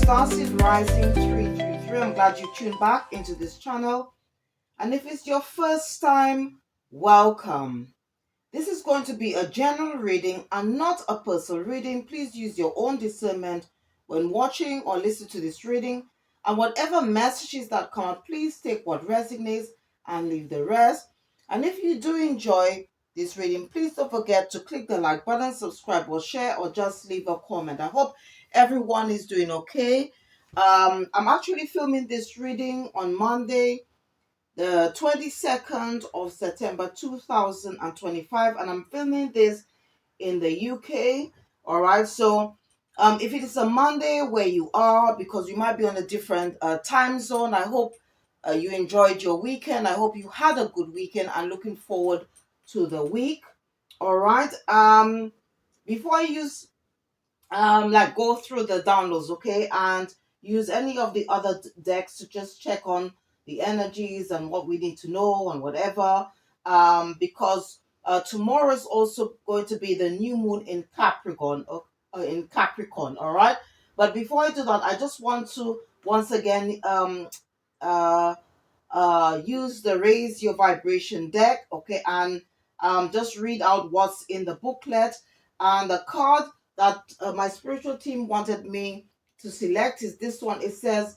Starseed Rising 333. I'm glad you tuned back into this channel. And if it's your first time, welcome. This is going to be a general reading and not a personal reading. Please use your own discernment when watching or listening to this reading. And whatever messages that come out, please take what resonates and leave the rest. And if you do enjoy this reading, please don't forget to click the like button, subscribe or share, or just leave a comment. I hope everyone is doing okay. I'm actually filming this reading on Monday, the 22nd of September 2025, and I'm filming this in the UK. All right, so if it is a Monday where you are, because you might be on a different time zone, I hope you enjoyed your weekend. I hope you had a good weekend and looking forward to the week. All right, before I use like go through the downloads, okay, and use any of the other decks to just check on the energies and what we need to know and whatever, because tomorrow is also going to be the new moon in Capricorn, all right. But before I do that, I just want to once again uh use the raise your vibration deck, okay, and just read out what's in the booklet. And the card that my spiritual team wanted me to select is this one. It says,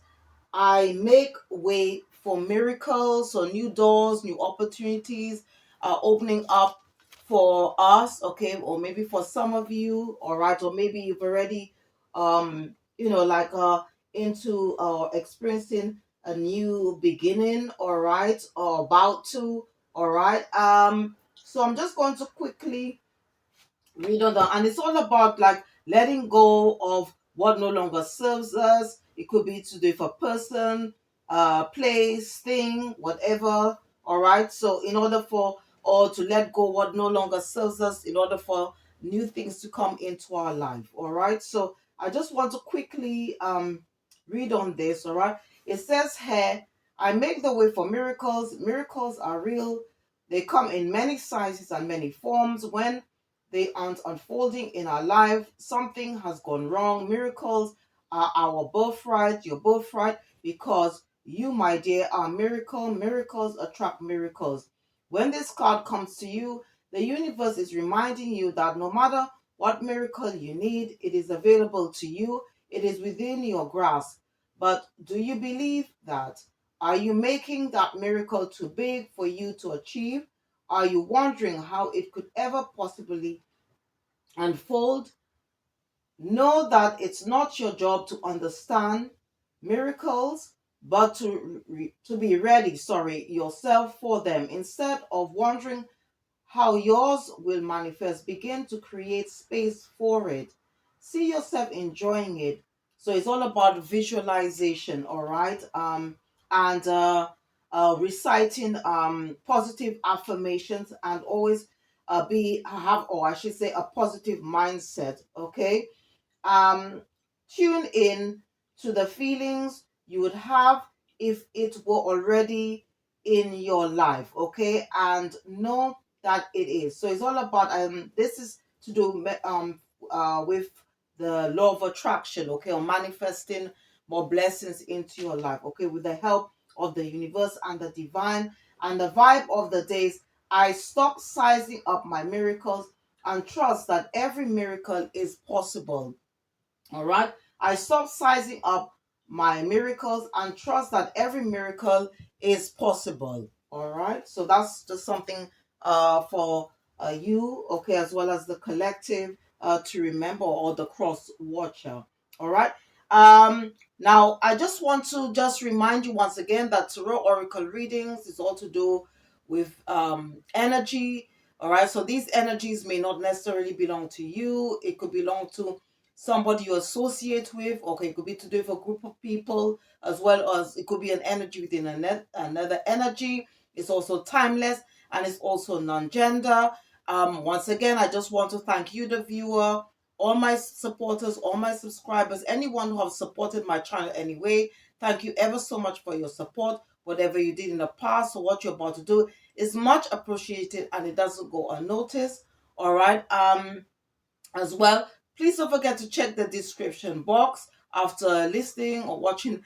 I make way for miracles. So new doors, new opportunities are opening up for us, okay, or maybe for some of you, all right, or maybe you've already like into experiencing a new beginning, all right, or about to, all right. So I'm just going to quickly read on that, and it's all about like letting go of what no longer serves us. It could be to do for person, place, thing, whatever. All right, so in order for or to let go what no longer serves us, in order for new things to come into our life. All right, so I just want to quickly read on this. All right, it says here, I make the way for miracles. Miracles are real. They come in many sizes and many forms. When they aren't unfolding in our life, something has gone wrong. Miracles are our birthright, your birthright, because you, my dear, are a miracle. Miracles attract miracles. When this card comes to you, the universe is reminding you that no matter what miracle you need, it is available to you. It is within your grasp. But do you believe that? Are you making that miracle too big for you to achieve? Are you wondering how it could ever possibly unfold? Know that it's not your job to understand miracles, but to be ready, yourself for them. Instead of wondering how yours will manifest, begin to create space for it. See yourself enjoying it. So it's all about visualization, all right? And reciting positive affirmations, and always be have, or I should say, a positive mindset, okay? um Tune in to the feelings you would have if it were already in your life, okay, and know that it is. So it's all about this is to do with the law of attraction, okay, or manifesting more blessings into your life, okay, with the help of the universe and the divine. And the vibe of the days, I stop sizing up my miracles and trust that every miracle is possible. All right. I stop sizing up my miracles and trust that every miracle is possible. All right. So that's just something for you, okay, as well as the collective to remember, or the cross watcher. All right. Now I just want to just remind you once again that Tarot Oracle readings is all to do with energy. All right. So these energies may not necessarily belong to you. It could belong to somebody you associate with. Okay, it could be to do with a group of people, as well as it could be an energy within another energy. It's also timeless, and it's also non-gender. Once again, I just want to thank you, the viewer, all my supporters, all my subscribers, anyone who have supported my channel anyway. Thank you ever so much for your support. Whatever you did in the past or what you're about to do is much appreciated, and it doesn't go unnoticed. All right. As well, please don't forget to check the description box. after listening or watching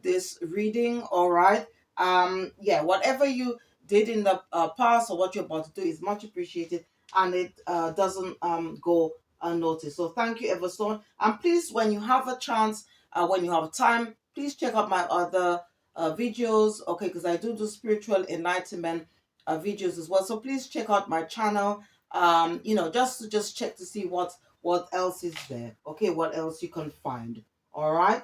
this reading. All right. Yeah, whatever you did in the past or what you're about to do is much appreciated, and it doesn't go unnoticed. So thank you ever so much. And please, when you have a chance, when you have time, please check out my other videos, okay, because I do spiritual enlightenment videos as well. So please check out my channel, just check to see what else is there, okay, what else you can find. All right.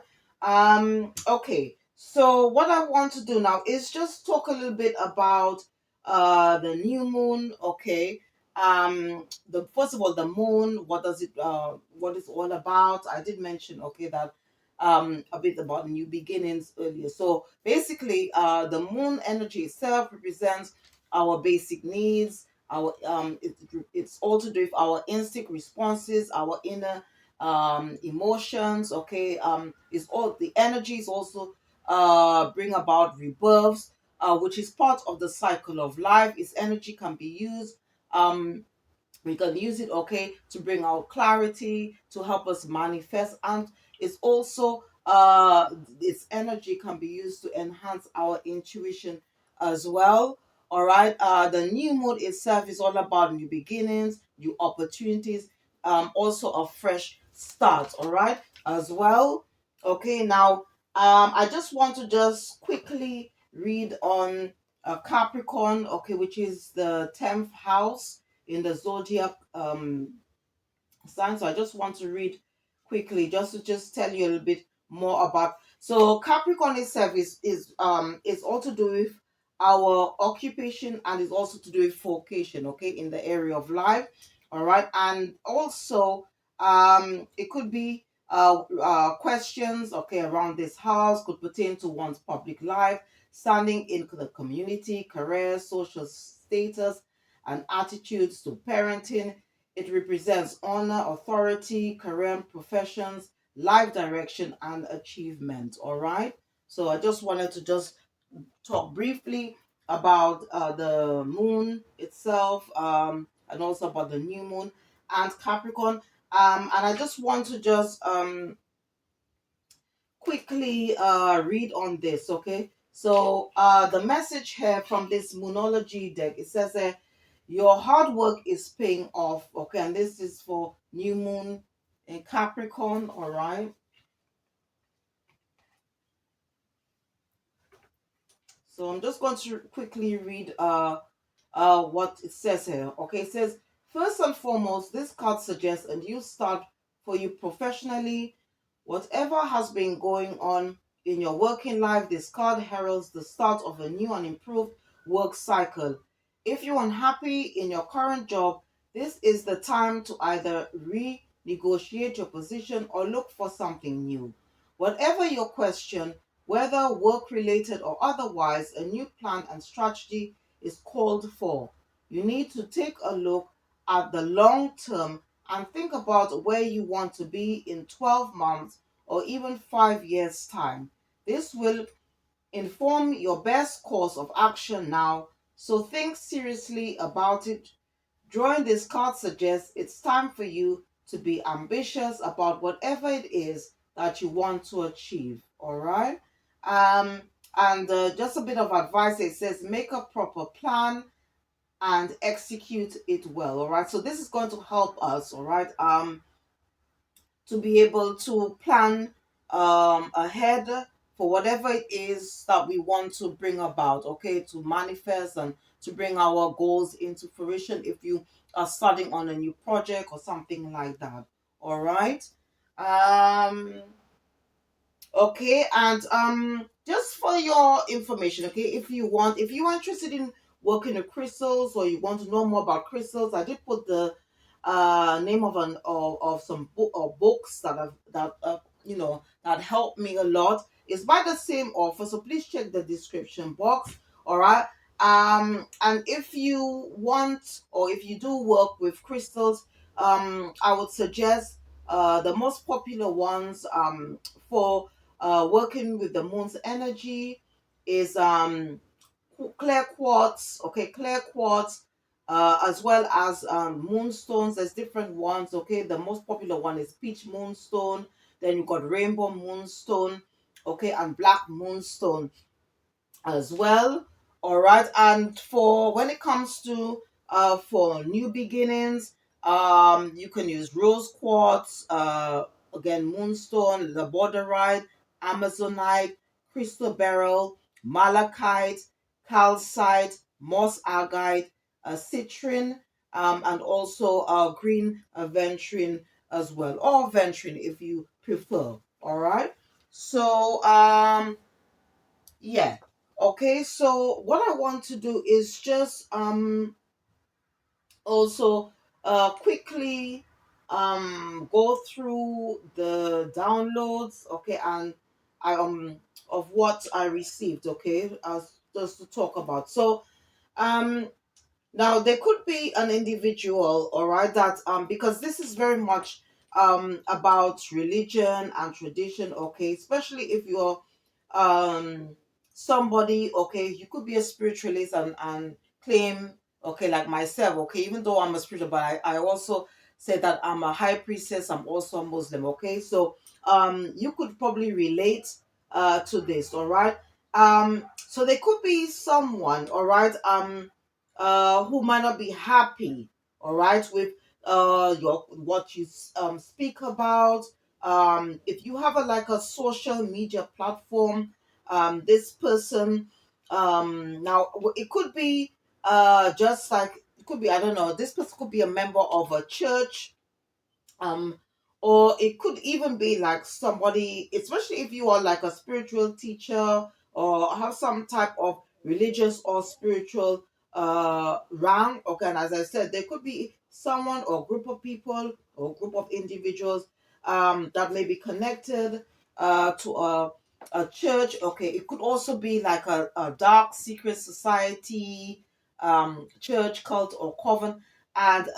Okay, so what I want to do now is just talk a little bit about the new moon, okay. The first of all, the moon, what is all about. I did mention, okay, that a bit about new beginnings earlier. So basically, the moon energy itself represents our basic needs. It's all to do with our instinct responses, our inner emotions. Okay, is all the energies also bring about rebirths, which is part of the cycle of life. Its energy can be used. We can use it, okay, to bring out clarity, to help us manifest, and it's also its energy can be used to enhance our intuition as well. All right. The new moon itself is all about new beginnings, new opportunities, also a fresh start. All right, as well. Okay, now I just want to just quickly read on Capricorn, okay, which is the 10th house in the zodiac sign. So I just want to read quickly just to just tell you a little bit more about. So Capricorn itself is all to do with our occupation, and is also to do with vocation, okay, in the area of life. All right. And also it could be questions, okay, around this house, could pertain to one's public life, standing in the community, career, social status, and attitudes to parenting. It represents honor, authority, career, professions, life direction, and achievement. All right. So I just wanted to just talk briefly about the moon itself, and also about the new moon and Capricorn. And I just want to just quickly read on this, okay? So the message here from this Moonology deck, it says your hard work is paying off, okay? And this is for new moon in Capricorn, all right? So I'm just going to quickly read what it says here. Okay, it says, first and foremost, this card suggests a new start for you professionally. Whatever has been going on in your working life, this card heralds the start of a new and improved work cycle. If you're unhappy in your current job, this is the time to either renegotiate your position or look for something new. Whatever your question, whether work related or otherwise, a new plan and strategy is called for. You need to take a look at the long term and think about where you want to be in 12 months or even 5 years' time. This will inform your best course of action now, so think seriously about it. Drawing this card suggests it's time for you to be ambitious about whatever it is that you want to achieve. All right. Um, and just a bit of advice, it says make a proper plan and execute it well. All right. So this is going to help us. All right. To be able to plan ahead for whatever it is that we want to bring about, okay, to manifest and to bring our goals into fruition if you are starting on a new project or something like that. All right. Um, Okay, and just for your information, okay, if you are interested in working with crystals or you want to know more about crystals, I did put the name of some books that have that that helped me a lot. It's by the same author, so please check the description box. All right. And if you want or if you do work with crystals, I would suggest the most popular ones for working with the moon's energy is clear quartz, okay, clear quartz, as well as moonstones. There's different ones, okay. The most popular one is peach moonstone. Then you got rainbow moonstone, okay, and black moonstone as well. All right, and for when it comes to for new beginnings, you can use rose quartz, again moonstone, labradorite, amazonite, crystal beryl, malachite, calcite, moss agate, citrine, and also green aventurine as well, or venturine if you prefer. All right, so yeah. Okay, so what I want to do is just also quickly go through the downloads, okay, and I of what I received, okay, as just to talk about. So um now there could be an individual, all right, that because this is very much about religion and tradition, okay, especially if you're um somebody, okay, you could be a spiritualist and claim, okay, like myself, okay, even though I'm a spiritual, but I also say that I'm a high priestess, I'm also a Muslim, okay, so you could probably relate to this, all right. So there could be someone, all right, who might not be happy, all right, with your what you speak about. If you have a like a social media platform, this person, now it could be just like it could be, I don't know, this person could be a member of a church, um or it could even be like somebody, especially if you are like a spiritual teacher or have some type of religious or spiritual rank, okay, and as I said, there could be someone or group of people or group of individuals that may be connected to a church, okay. It could also be like a dark secret society, church, cult, or coven, and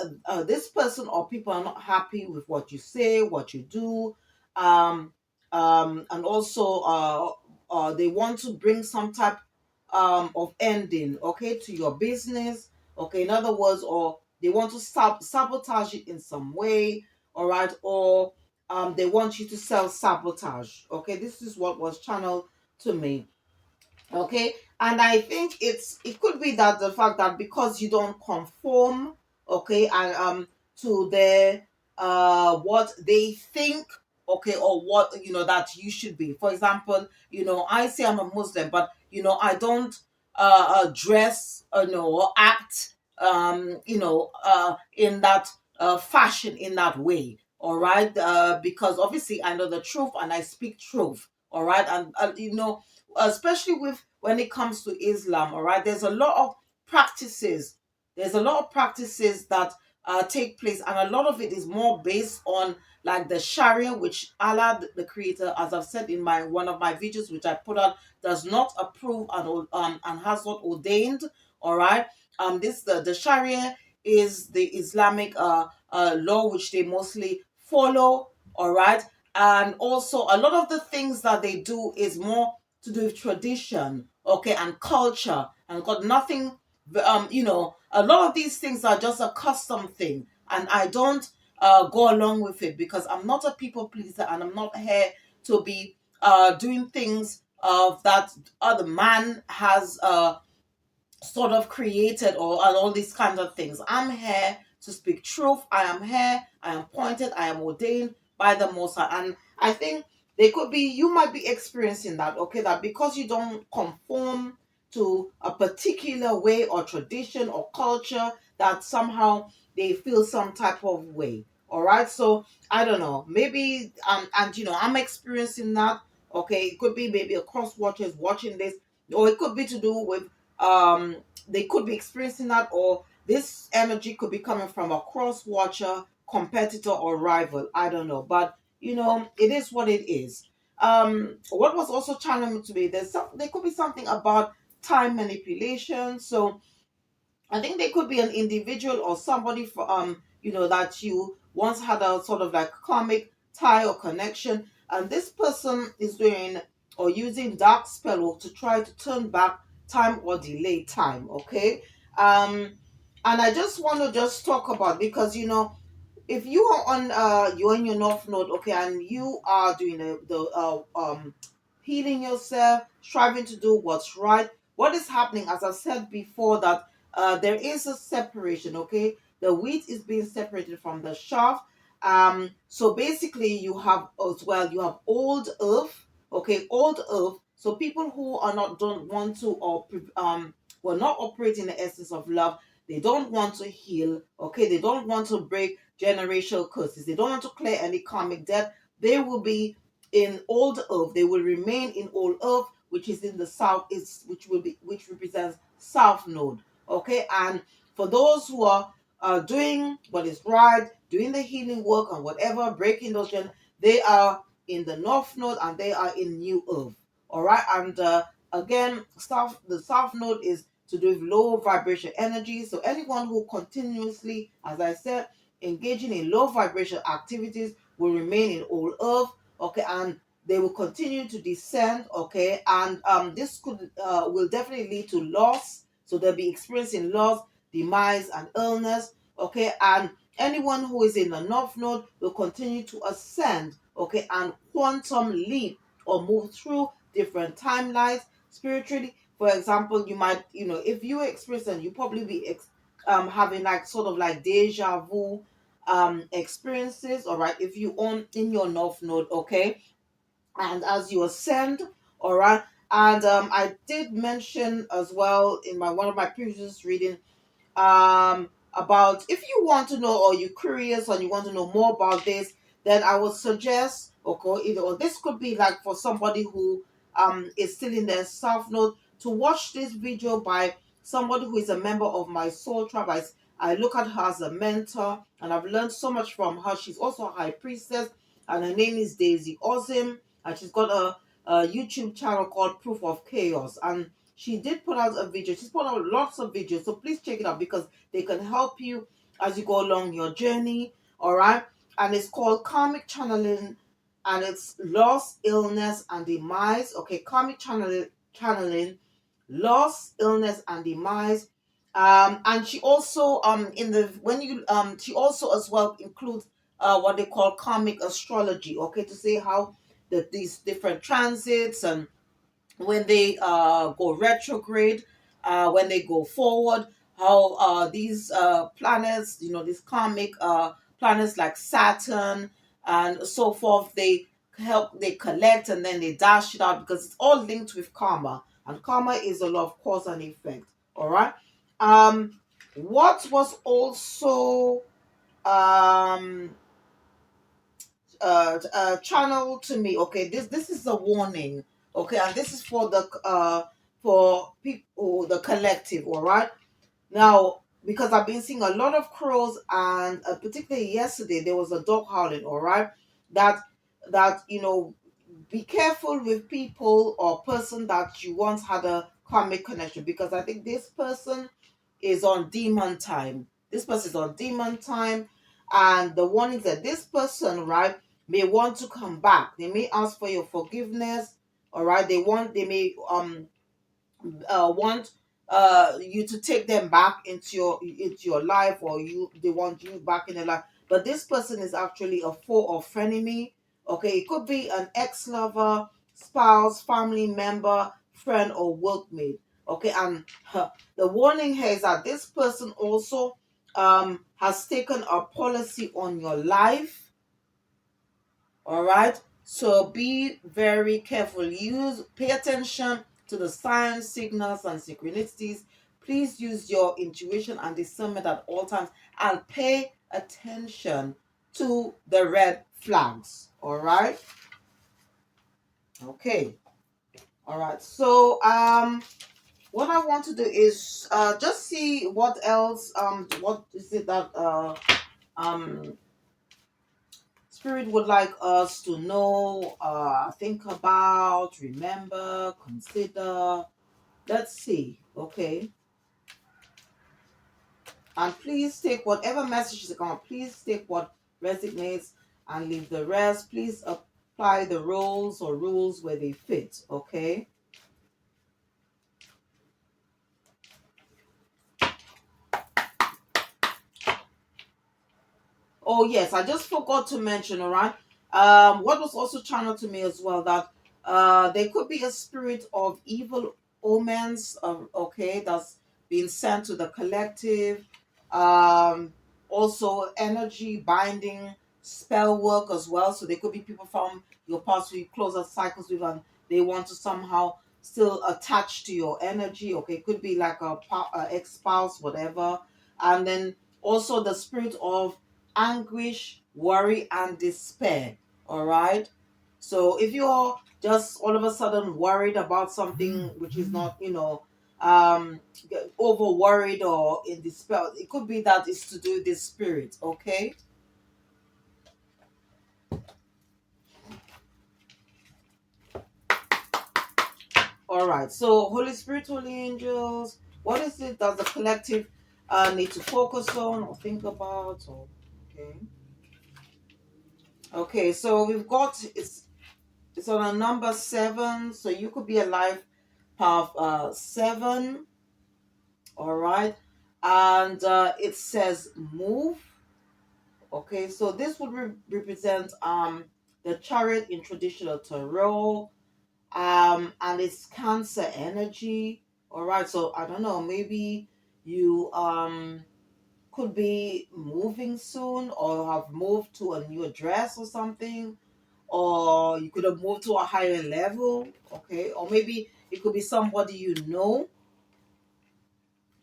this person or people are not happy with what you say, what you do, um, and also they want to bring some type of ending, okay, to your business, okay. In other words, or they want to sabotage it in some way, all right, or they want you to self sabotage, okay. This is what was channeled to me. Okay, and I think it could be that the fact that because you don't conform, okay, and to their what they think, okay, or what that you should be. For example, I say I'm a Muslim, but I don't dress, or act in that fashion, in that way, all right, because obviously I know the truth and I speak truth, all right, and especially with when it comes to Islam, all right, practices there's a lot of practices that take place, and a lot of it is more based on like the Sharia, which Allah, the Creator, as I've said in my one of my videos, which I put out, does not approve and has not ordained. All right, this the Sharia is the Islamic law which they mostly follow. All right, and also a lot of the things that they do is more to do with tradition, okay, and culture, and got nothing. A lot of these things are just a custom thing, and I don't go along with it because I'm not a people pleaser, and I'm not here to be doing things of that other man has sort of created, or and all these kinds of things. I'm here to speak truth. I am here. I am appointed. I am ordained by the Most High. And I think you might be experiencing that, okay, that because you don't conform to a particular way or tradition or culture, that somehow they feel some type of way. All right. So I don't know. Maybe and I'm experiencing that. Okay. It could be maybe a cross watcher is watching this, or it could be to do with um they could be experiencing that, or this energy could be coming from a cross watcher, competitor, or rival. I don't know, but it is what it is. What was also challenging to me, there could be something about time manipulation. So I think they could be an individual or somebody for that you once had a sort of like karmic tie or connection, and this person is doing or using dark spell to try to turn back time or delay time. Okay, and I just want to just talk about, because if you are on you're in your north node, okay, and you are doing healing yourself, striving to do what's right, what is happening, as I've said before, that there is a separation, okay? The wheat is being separated from the chaff. So basically you have as well, you have old earth, okay, old earth. So people who are not don't want to or will not operate in the essence of love, they don't want to heal, okay, they don't want to break generational curses, they don't want to clear any karmic debt. They will be in old earth, they will remain in old earth, which is in the south, is which represents south node, okay. And for those who are doing what is right, doing the healing work and whatever, breaking those they are in the north node and they are in new earth. All right. And again, the south node is to do with low vibration energy. So anyone who continuously, as I said, engaging in low vibration activities will remain in old earth. Okay. And they will continue to descend. Okay. And this could will definitely lead to loss. So they'll be experiencing loss, demise, and illness. Okay. And anyone who is in the north node will continue to ascend, okay, and quantum leap or move through different timelines spiritually. For example, you might, if you experience, and you probably be having like sort of like deja vu experiences, all right, if you own in your north node, okay, and as you ascend, all right. And I did mention as well in my one of my previous reading about, if you want to know or you're curious and you want to know more about this, then I would suggest, okay, or this could be like for somebody who is still in their south node, to watch this video by somebody who is a member of my soul tribe. I look at her as a mentor and I've learned so much from her. She's also a high priestess and her name is Daisy Ozim, and she's got a YouTube channel called Proof of Chaos. And she did put out a video. She's put out lots of videos, so please check it out because they can help you as you go along your journey. All right. And it's called Karmic Channeling, and it's loss, illness, and demise. Okay, Karmic channeling, loss, illness, and demise. And she also in the when you she also as well includes what they call karmic astrology. Okay, to say how these different transits, and when they go retrograde, when they go forward, how these planets, these karmic planets like Saturn and so forth, they collect and then they dash it out, because it's all linked with karma, and karma is a lot of cause and effect. All right. What was also um channel to me, okay, this is a warning, okay, and this is for the for people, the collective. All right. Now, because I've been seeing a lot of crows, and particularly yesterday there was a dog howling. All right. That be careful with people or person that you once had a karmic connection, because I think this person is on demon time. This person is on demon time, and the warning is that this person, right, may want to come back. They may ask for your forgiveness. All right. They may want you to take them back into your life, or they want you back in their life. But this person is actually a foe or frenemy. Okay, it could be an ex-lover, spouse, family member, friend, or workmate. Okay, and the warning here is that this person also has taken a policy on your life. All right. So be very careful. Pay attention to the signs, signals, and synchronicities. Please use your intuition and discernment at all times, and pay attention to the red flags. All right. Okay. All right. So what I want to do is just see what else what is it that um Spirit would like us to know, think about, remember, consider. Let's see, okay? And please take whatever messages are coming. Please take what resonates and leave the rest. Please apply the rules where they fit, okay? Oh yes, I just forgot to mention. All right. What was also channeled to me as well, that there could be a spirit of evil omens. Okay, that's being sent to the collective. Um, Also energy binding spell work as well. So there could be people from your past who you closer cycles with, and they want to somehow still attach to your energy. Okay, it could be like a ex spouse, whatever. And then also the spirit of anguish, worry, and despair. All right. So if you're just all of a sudden worried about something which is not, um, over worried or in despair, it could be that it's to do with this spirit. Okay. All right. So Holy Spirit, Holy Angels, what is it that the collective need to focus on or think about? Or okay. Okay. So we've got it's on a number 7, so you could be a life path 7, all right, and it says move. Okay, so this would represent the chariot in traditional tarot, and it's Cancer energy. All right, so I don't know, maybe you could be moving soon or have moved to a new address or something, or you could have moved to a higher level, okay, or maybe it could be somebody you know,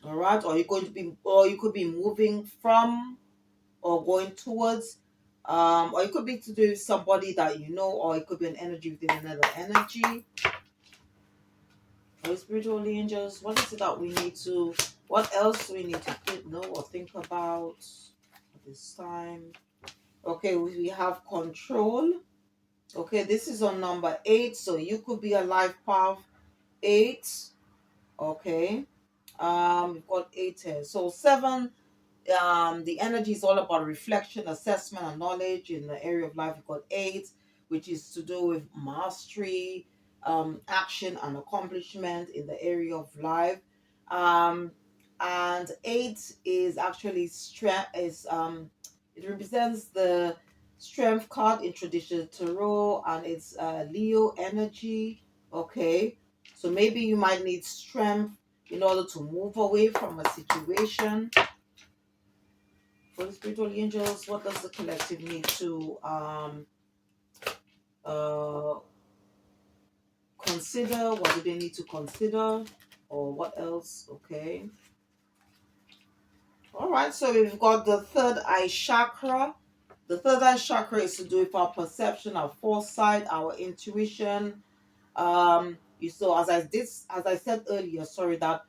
all right, or you could be moving from or going towards, or it could be to do with somebody that you know, or it could be an energy within another energy. Holy Spirit, Holy Angels, what is it that we need to, what else do we need to know or think about at this time? Okay, we have control. Okay, this is on number 8, so you could be a life path 8. Okay, we've got 8 here. So 7, the energy is all about reflection, assessment, and knowledge in the area of life. We've got 8, which is to do with mastery, action, and accomplishment in the area of life. Um, and 8 is actually strength. It represents the strength card in traditional tarot, and it's Leo energy. Okay, so maybe you might need strength in order to move away from a situation. For the spiritual angels, what does the collective need to uh, consider? What do they need to consider? Or what else? Okay. All right, so we've got the third eye chakra. The third eye chakra is to do with our perception, our foresight, our intuition. You so as I said earlier, sorry, that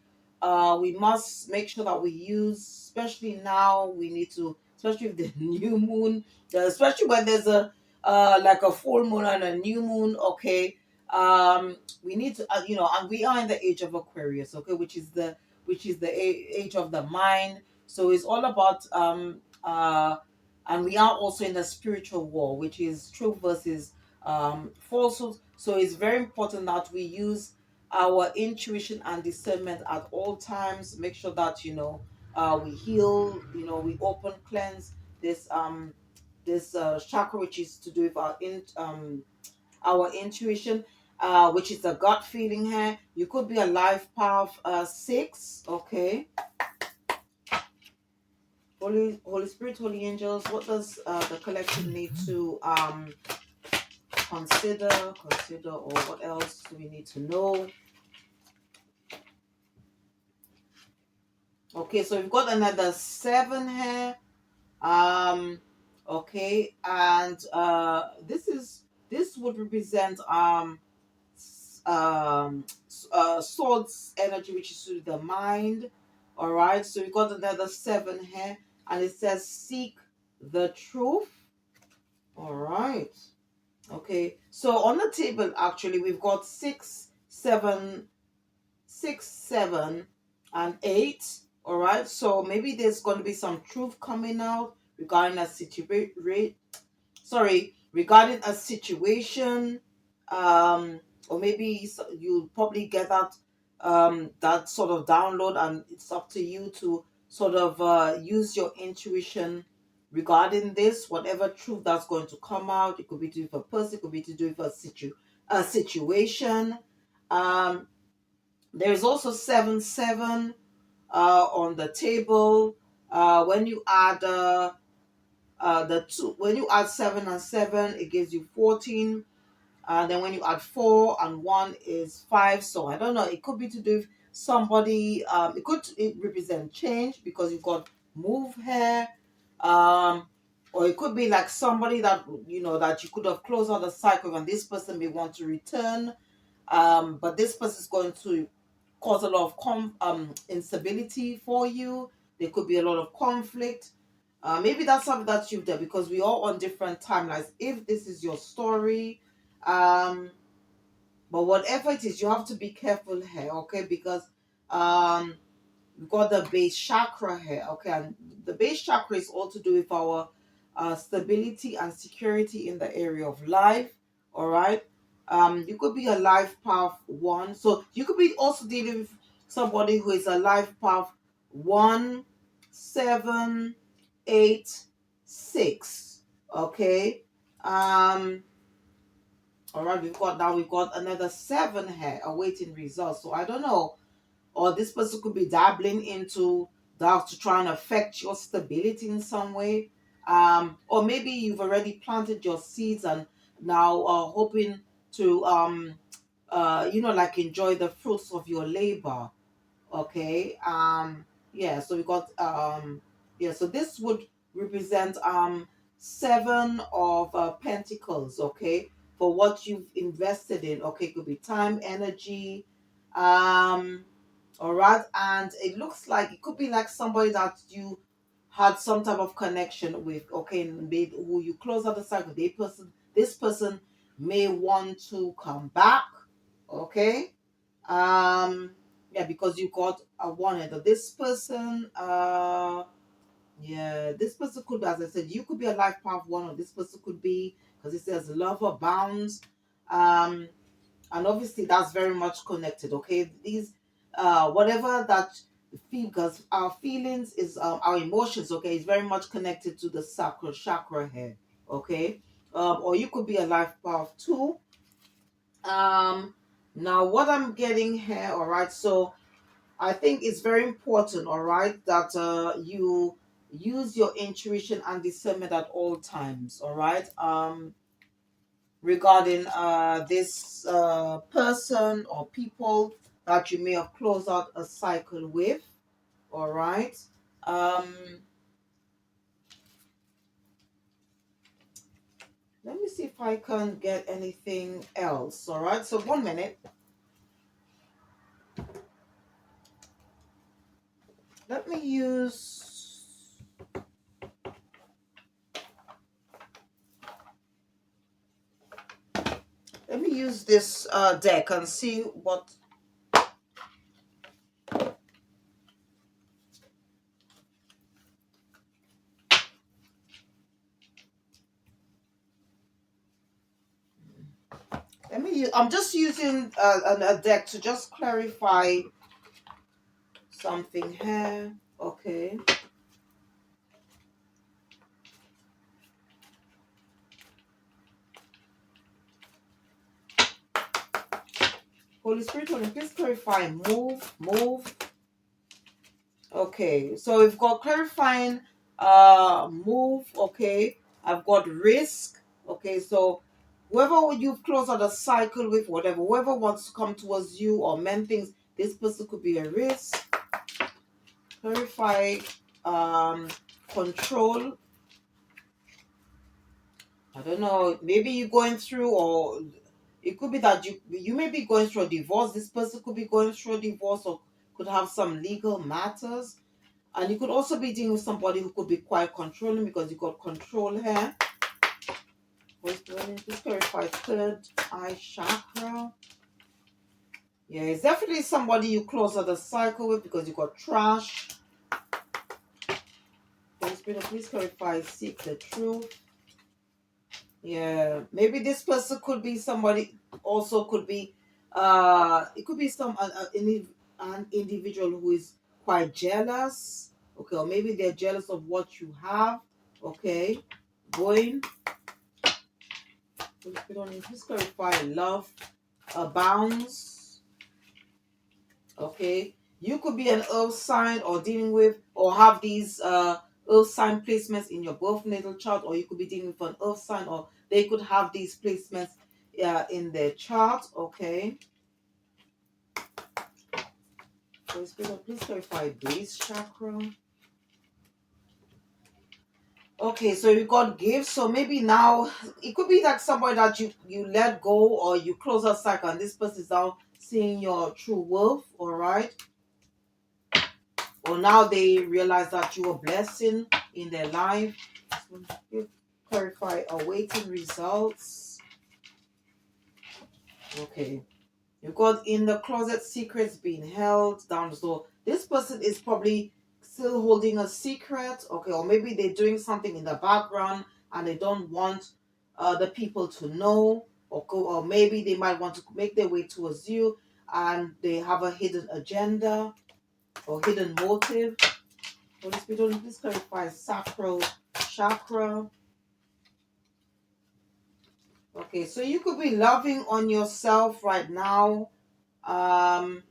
we must make sure that we use, especially now, we need to, especially with the new moon, especially when there's a like a full moon and a new moon. Okay, we need to, and we are in the age of Aquarius, okay, which is the age of the mind. So it's all about and we are also in the spiritual war, which is truth versus falsehood. So it's very important that we use our intuition and discernment at all times. Make sure that we heal, we open, cleanse this chakra, which is to do with our intuition, which is the gut feeling here. You could be a life path 6, okay. Holy Spirit, Holy Angels, what does the collective need to consider, or what else do we need to know? Okay, so we've got another 7 here. Um, okay, and this would represent swords energy, which is to the mind. All right, so we got another 7 here, and it says seek the truth. All right. Okay, so on the table, actually, we've got 6, 7, and 8. All right, so maybe there's going to be some truth coming out regarding a situation. Sorry, regarding a situation, or maybe you'll probably get that sort of download, and it's up to you to sort of use your intuition regarding this, whatever truth that's going to come out. It could be to do with a person, it could be to do with a situation. Um, there's also 7 7 on the table. When you add the two, when you add 7 and 7, it gives you 14. Then when you add 4 and 1 is 5. So I don't know. It could be to do with somebody. It represent change because you've got move here. Um, or it could be like somebody that that you could have closed out the cycle, and this person may want to return. But this person is going to cause a lot of instability for you. There could be a lot of conflict. Maybe that's something that you've done, because we all on different timelines. If this is your story, um, but whatever it is, you have to be careful here, okay? Because um, we've got the base chakra here, okay? And the base chakra is all to do with our stability and security in the area of life, all right? You could be a life path one. So you could be also dealing with somebody who is a life path 1 7 8 6, okay? All right, we've got another 7 here awaiting results. So I don't know, or this person could be dabbling into that to try and affect your stability in some way. Or maybe you've already planted your seeds and now hoping to like enjoy the fruits of your labor. Okay. Yeah, so we got yeah, so this would represent 7 of Pentacles, okay, for what you've invested in. Okay, it could be time, energy, um all right, and it looks like it could be like somebody that you had some type of connection with, okay, and maybe who you close out the cycle. This person may want to come back, okay. Yeah, because you got a one end of this person. Yeah, this person could be, as I said, you could be a life path one, or this person could be, because it says love abounds. Um, and obviously that's very much connected, okay. These whatever that feel, because our feelings is our emotions, okay, is very much connected to the sacral chakra here, okay. Or you could be a life path too. um Now what I'm getting here, all right, so I think it's very important, all right, that you use your intuition and discernment at all times, all right. Regarding this person or people that you may have closed out a cycle with, all right. um Let me see if I can get anything else, all right. So 1 minute. let me use Let me use this deck and see what. I'm just using a deck to just clarify something here. Okay. Holy Spirit, please clarify. Move. Okay. So we've got clarifying move. Okay. I've got risk. Okay. So whoever you've closed out a cycle with, whatever, whoever wants to come towards you or mend things, this person could be a risk. Clarify control. I don't know. Maybe you're going through, or it could be that you may be going through a divorce. This person could be going through a divorce, or could have some legal matters. And you could also be dealing with somebody who could be quite controlling, because you got control here. Just clarify third eye chakra. Yeah, it's definitely somebody you close out the cycle with, because you got trash. Please clarify, seek the truth. Yeah, maybe this person could be somebody. Also, could be it could be an individual who is quite jealous. Okay, or maybe they're jealous of what you have. Okay, going. Please clarify. Love abounds. Okay, you could be an earth sign or dealing with or have these earth sign placements in your birth natal chart, or you could be dealing with an earth sign, or they could have these placements in their chart. Okay, so please clarify base chakra. Okay, so you got gifts. So maybe now it could be like somebody that you let go or you close a cycle, and this person is now seeing your true worth. All right, or now they realize that you are a blessing in their life. You clarify awaiting results. Okay, you got in the closet, secrets being held down. So this person is probably still holding a secret. Okay, or maybe they're doing something in the background and they don't want the people to know. Or maybe they might want to make their way towards you and they have a hidden agenda or hidden motive. Holy Spirit, please clarify sacral chakra. Okay, so you could be loving on yourself right now. Um,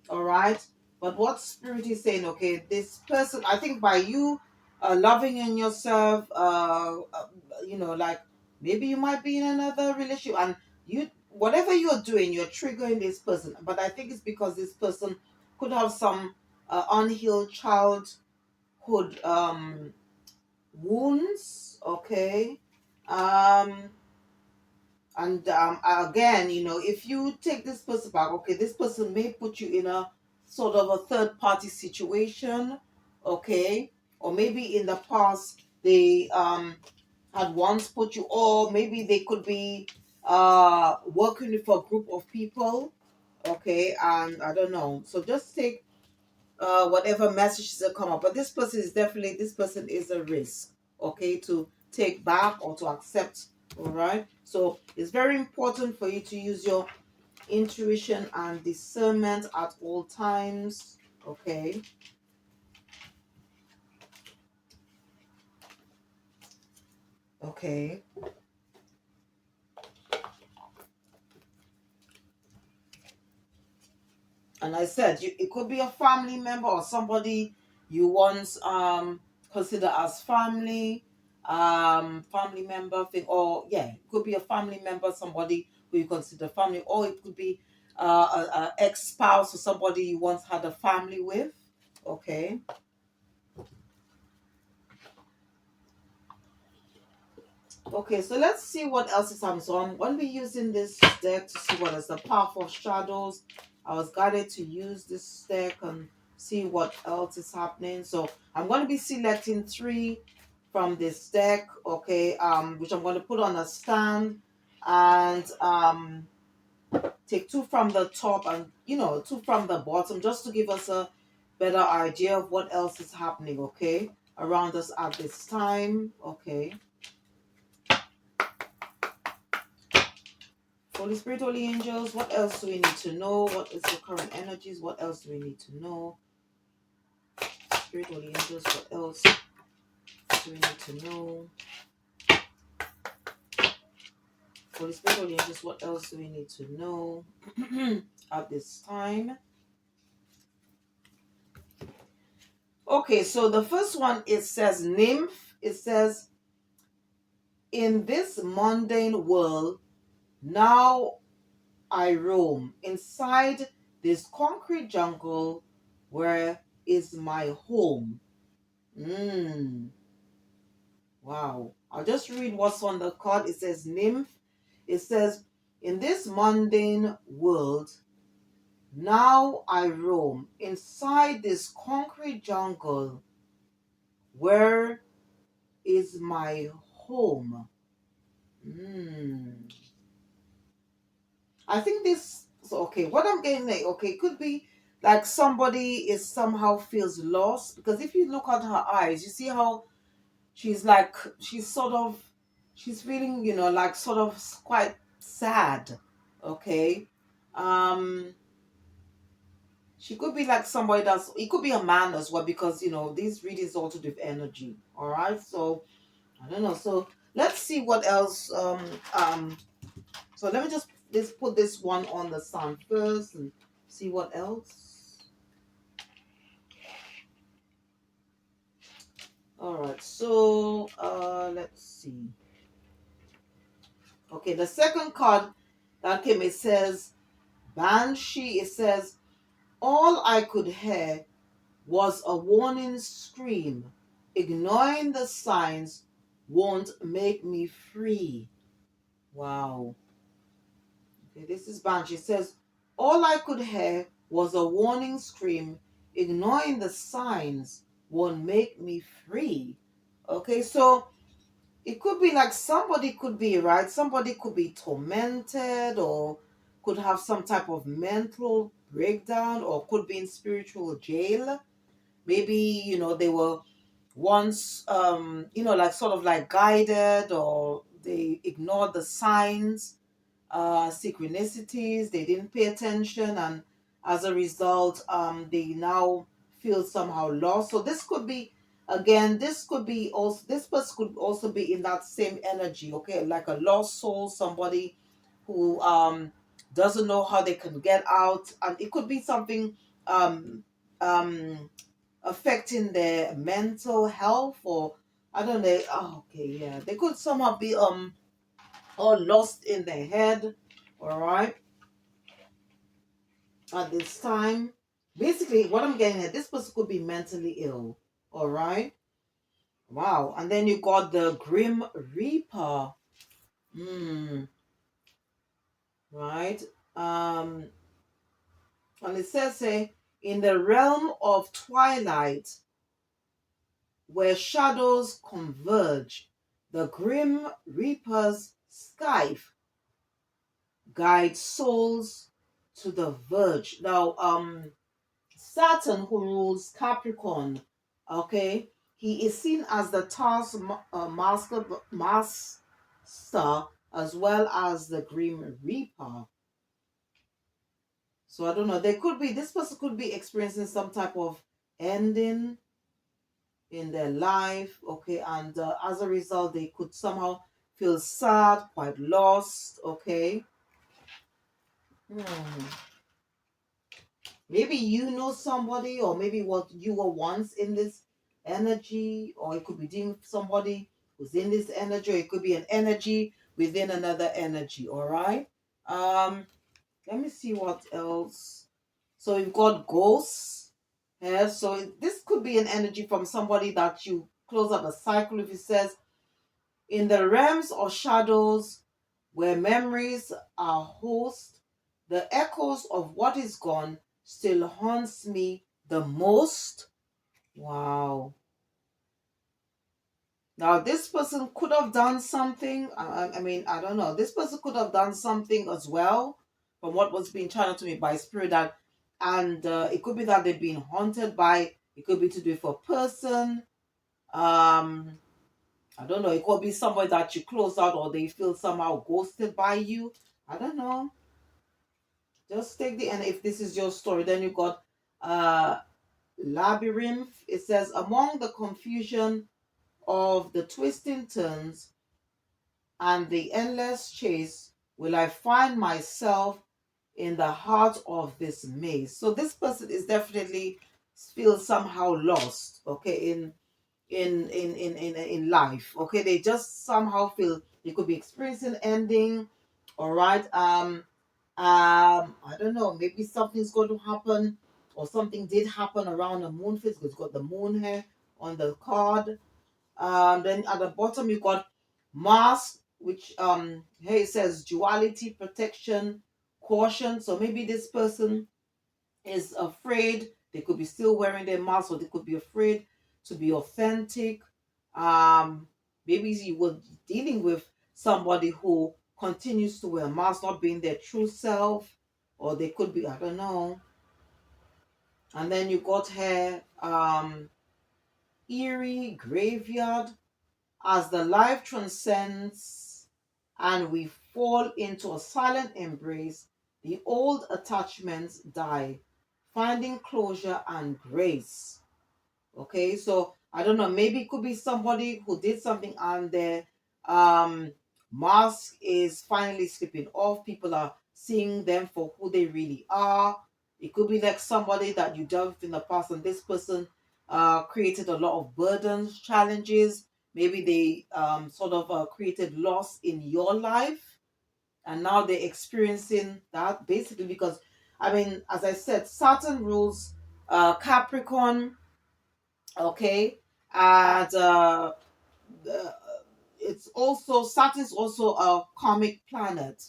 all right. But what spirit is saying, okay, this person, I think by you loving on yourself, like maybe you might be in another relationship and whatever you're doing, you're triggering this person. But I think it's because this person could have some unhealed childhood wounds, okay? Um, and again, if you take this person back, okay, this person may put you in a sort of a third party situation, okay? Or maybe in the past they had once put you, or maybe they could be working with a group of people, okay? And I don't know. So just take whatever messages that come up. But this person is a risk, okay, to take back or to accept. All right. So it's very important for you to use your intuition and discernment at all times. Okay. Okay. And I said it could be a family member or somebody you once consider as family member thing, or yeah, it could be a family member, somebody who you consider family, or it could be a ex-spouse or somebody you once had a family with. Okay. Okay, so let's see what else is happening. So I'm going to be using this deck to see what is the path of shadows. I was guided to use this deck and see what else is happening. So I'm going to be selecting 3 from this deck, okay, which I'm going to put on a stand and take 2 from the top and 2 from the bottom, just to give us a better idea of what else is happening, okay, around us at this time, okay. Holy Spirit, Holy Angels, what else do we need to know? What is the current energies? What else do we need to know? Spirit, Holy Angels, what else do we need to know? Holy Spirit, Holy Angels, what else do we need to know at this time? Okay, so the first one, it says nymph. It says, in this mundane world, now I roam inside this concrete jungle. Where is my home? Wow. I'll just read what's on the card. It says nymph. It says, in this mundane world, now I roam inside this concrete jungle. Where is my home? I think this, so okay, what I'm getting like, okay, could be like somebody is somehow feels lost, because if you look at her eyes, you see how she's like, she's feeling, like sort of quite sad, okay. um she could be like it could be a man as well, because these readings also do with energy, all right. So I don't know. So let's see what else. So let me just let's put this one on the sun first and see what else. All right. So let's see. Okay, the second card that came, it says Banshee. It says all I could hear was a warning scream. Ignoring the signs won't make me free. Wow. Okay, this is Banshee. It says, all I could hear was a warning scream. Ignoring the signs won't make me free. Okay, so it could be like somebody could be, right? Somebody could be tormented or could have some type of mental breakdown or could be in spiritual jail. Maybe, they were once, like sort of like guided, or they ignored the signs, synchronicities, they didn't pay attention, and as a result, they now feel somehow lost. So this could be, again, this could be also, this person could also be in that same energy, okay, like a lost soul, somebody who doesn't know how they can get out, and it could be something um um affecting their mental health, or I don't know. Oh, okay, yeah, they could somehow be all lost in their head. All right, at this time, basically, what I'm getting at, this person could be mentally ill. All right, wow. And then you got the Grim Reaper. Hmm. Right. Um. And it says, say, in the realm of twilight, where shadows converge, the Grim Reaper's scythe guides souls to the verge. Now, Saturn, who rules Capricorn, okay, he is seen as the master, as well as the Grim Reaper. So I don't know. This person could be experiencing some type of ending in their life, okay, and as a result, they could somehow feel sad, quite lost, okay. Hmm. Maybe you know somebody, or maybe what you were once in this energy, or it could be dealing with somebody who's in this energy, or it could be an energy within another energy. All right. Um, Let me see what else. So we've got ghosts. Yeah, so this could be an energy from somebody that you close up a cycle. If it says in the realms or shadows where memories are host, the echoes of what is gone still haunts me the most. Wow. Now, this person could have done something. I mean, I don't know. This person could have done something as well, from what was being channeled to me by spirit. And it could be that they've been haunted by. It could be to do with a person. Um, I don't know. It could be somebody that you close out, or they feel somehow ghosted by you. I don't know. Just take the and if this is your story, then you got uh labyrinth. It says among the confusion of the twisting turns and the endless chase, will I find myself in the heart of this maze. So this person is definitely feels somehow lost, okay, in life. Okay, they just somehow feel they could be experiencing ending. All right. I don't know, maybe something's going to happen, or something did happen around the moon phase, because it's got the moon here on the card. Then at the bottom you got mask, which here it says duality, protection, caution. So maybe this person is afraid. They could be still wearing their mask, or they could be afraid to be authentic. Um, Maybe you were dealing with somebody who continues to wear a mask, not being their true self, or they could be, I don't know. And then you got here eerie graveyard. As the life transcends and we fall into a silent embrace, the old attachments die, finding closure and grace. Okay, so I don't know, maybe it could be somebody who did something and their um mask is finally slipping off. People are seeing them for who they really are. It could be like somebody that you dealt with in the past, and this person created a lot of burdens, challenges. Maybe they sort of created loss in your life, and now they're experiencing that basically because, I mean, as I said, Saturn rules Capricorn, okay, and the, it's also, Saturn's also a karmic planet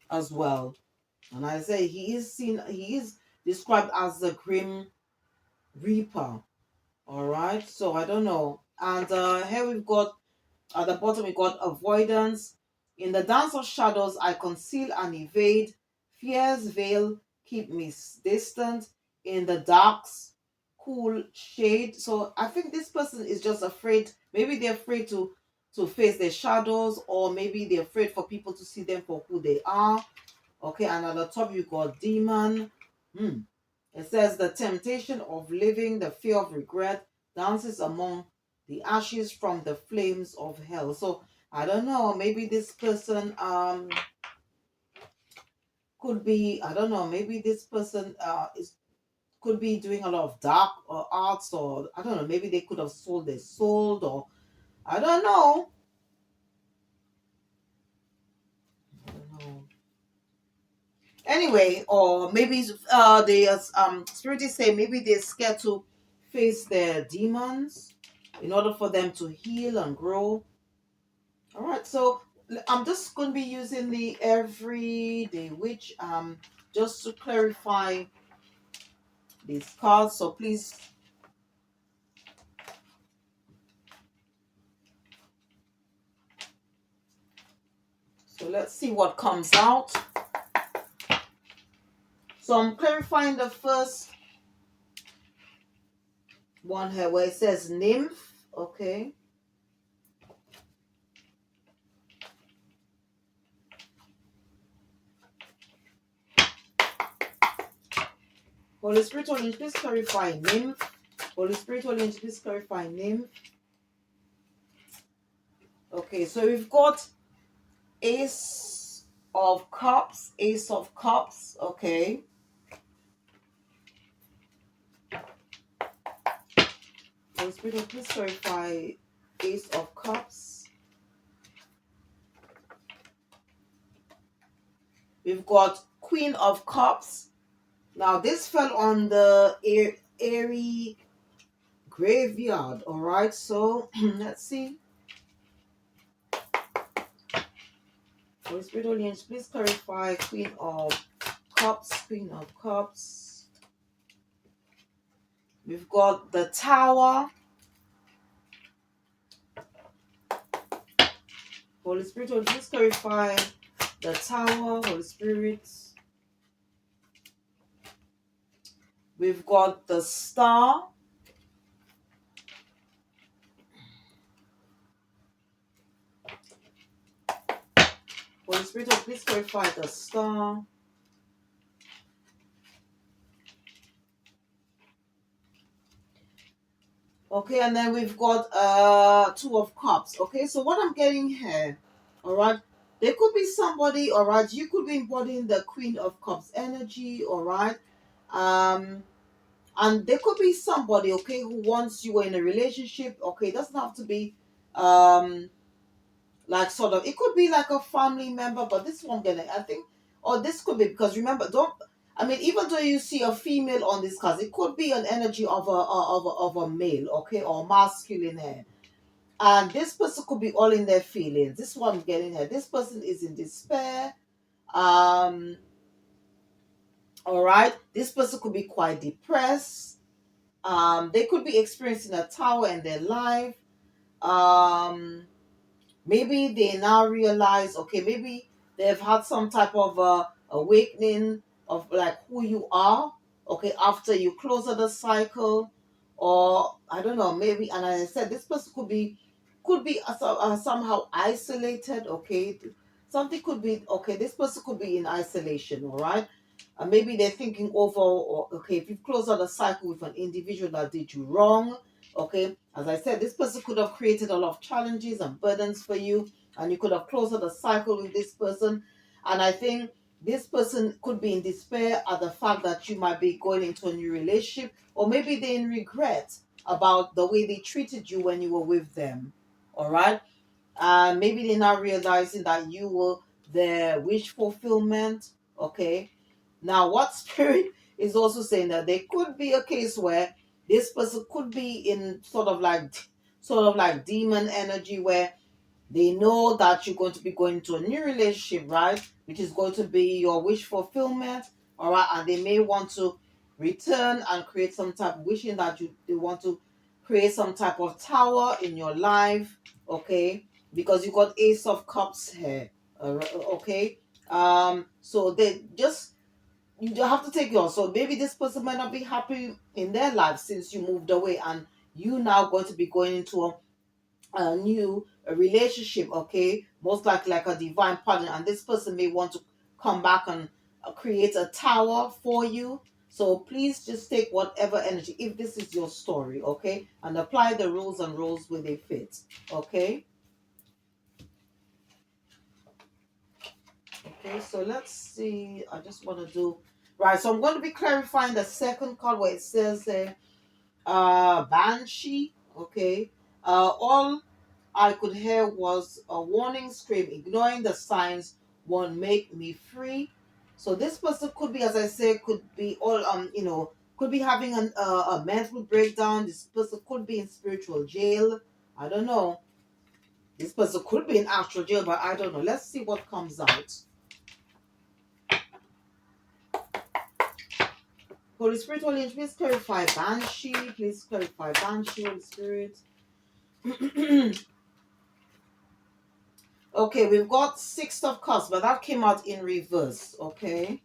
as well, and I say he is described as the grim reaper. All right, so I don't know, and here we've got at the bottom, we got avoidance. In the dance of shadows, I conceal and evade. Fears veil, keep me distant. In the darks, cool shade. So I think this person is just afraid. Maybe they're afraid to face their shadows, or maybe they're afraid for people to see them for who they are. Okay, and at the top you got demon. Hmm. It says the temptation of living, the fear of regret, dances among the ashes from the flames of hell. So I don't know, maybe this person could be, I don't know, maybe this person is could be doing a lot of dark or arts, or I don't know, maybe they could have sold their soul, or I don't know. I don't know. Anyway, or maybe they spirits say maybe they're scared to face their demons in order for them to heal and grow. All right, so I'm just going to be using the everyday witch just to clarify these cards. So please, so let's see what comes out. So I'm clarifying the first one here where it says nymph. Okay. Holy Spirit, Holy Spirit, please clarify nymph. Holy Spirit, Holy Spirit, please clarify nymph. Okay, so we've got Ace of Cups, Ace of Cups, okay. Holy Spirit, please clarify Ace of Cups. We've got Queen of Cups. Now this fell on the airy graveyard, all right. So let's see. Holy Spirit, Holy Angels, please clarify Queen of Cups, Queen of Cups. We've got the Tower. Holy Spirit, Holy, please clarify the Tower, Holy Spirit. We've got the Star. Holy Spirit, please clarify the Star. Okay, and then we've got Two of Cups. Okay, so what I'm getting here, all right, there could be somebody, all right, you could be embodying the Queen of Cups energy, all right, um, and there could be somebody, okay, who wants you in a relationship. Okay, it doesn't have to be like sort of, it could be like a family member, but this one getting, I think, or this could be because remember, don't, I mean, even though you see a female on this card, it could be an energy of a male, okay, or masculine hair. And this person could be all in their feelings. This one getting here. This person is in despair. Um, all right. This person could be quite depressed. They could be experiencing a tower in their life. Um, Maybe they now realize, okay, maybe they've had some type of awakening of like who you are, okay, after you close out the cycle, or I don't know, maybe. And as I said, this person could be somehow isolated, okay. Something could be, okay, this person could be in isolation, all right. And maybe they're thinking over, or okay, if you've closed out a cycle with an individual that did you wrong, Okay, as I said, this person could have created a lot of challenges and burdens for you, and you could have closed out the cycle with this person. And I think this person could be in despair at the fact that you might be going into a new relationship, or maybe they're in regret about the way they treated you when you were with them. All right, maybe they're not realizing that you were their wish fulfillment. Okay, now what spirit is also saying that there could be a case where this person could be in sort of like demon energy, where they know that you're going to be going into a new relationship, right? Which is going to be your wish fulfillment, all right? And they may want to return and create some type, wishing that they want to create some type of tower in your life, okay? Because you got Ace of Cups here, okay? So they just you have to take yours. So maybe this person might not be happy in their life since you moved away, and you now going to be going into a new relationship, okay, most likely like a divine partner, and this person may want to come back and create a tower for you. So please just take whatever energy, if this is your story, okay, and apply the rules and roles where they fit. Okay. Okay, so let's see, I just want to do right. So I'm going to be clarifying the second card where it says Banshee. Okay, all I could hear was a warning scream. Ignoring the signs won't make me free. So this person could be, as I said, could be all could be having a mental breakdown. This person could be in spiritual jail. I don't know. This person could be in astral jail, but I don't know. Let's see what comes out. Holy Spirit, Holy Angel, please clarify Banshee. Please clarify Banshee, Holy Spirit. Okay, we've got Six of Cups, but that came out in reverse. Okay.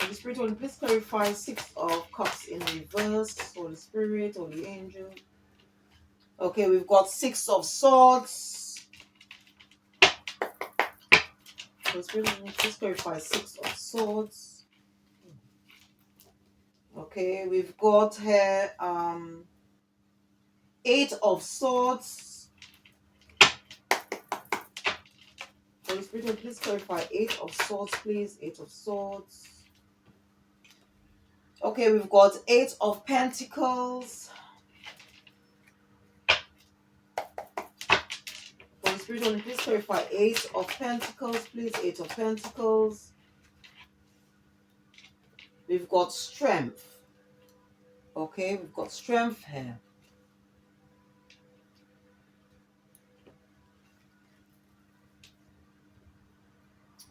Holy Spirit, Holy, please clarify Six of Cups in reverse. Holy Spirit, Holy Angel. Okay, we've got Six of Swords. Holy Spirit, Holy, please clarify Six of Swords. Okay, we've got here Eight of Swords. Holy Spirit, please clarify Eight of Swords, please. Eight of Swords. Okay, we've got Eight of Pentacles. Holy Spirit, please clarify Eight of Pentacles, please. Eight of Pentacles. We've got Strength. Okay, we've got Strength here.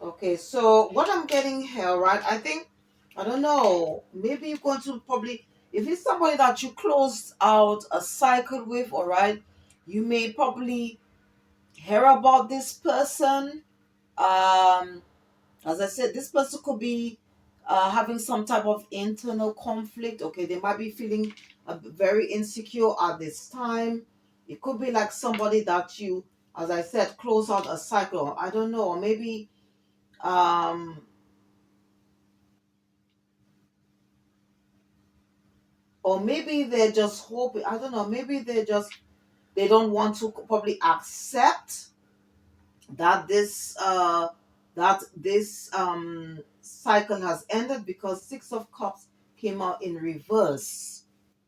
Okay, so what I'm getting here, right? I don't know, maybe you're going to probably, if it's somebody that you closed out a cycle with, all right, you may probably hear about this person. As I said, this person could be having some type of internal conflict. Okay, they might be feeling very insecure at this time. It could be like somebody that you, as I said, close out a cycle. I don't know, or maybe um or maybe they're just hoping, I don't know, maybe they don't want to probably accept that this cycle has ended, because Six of Cups came out in reverse.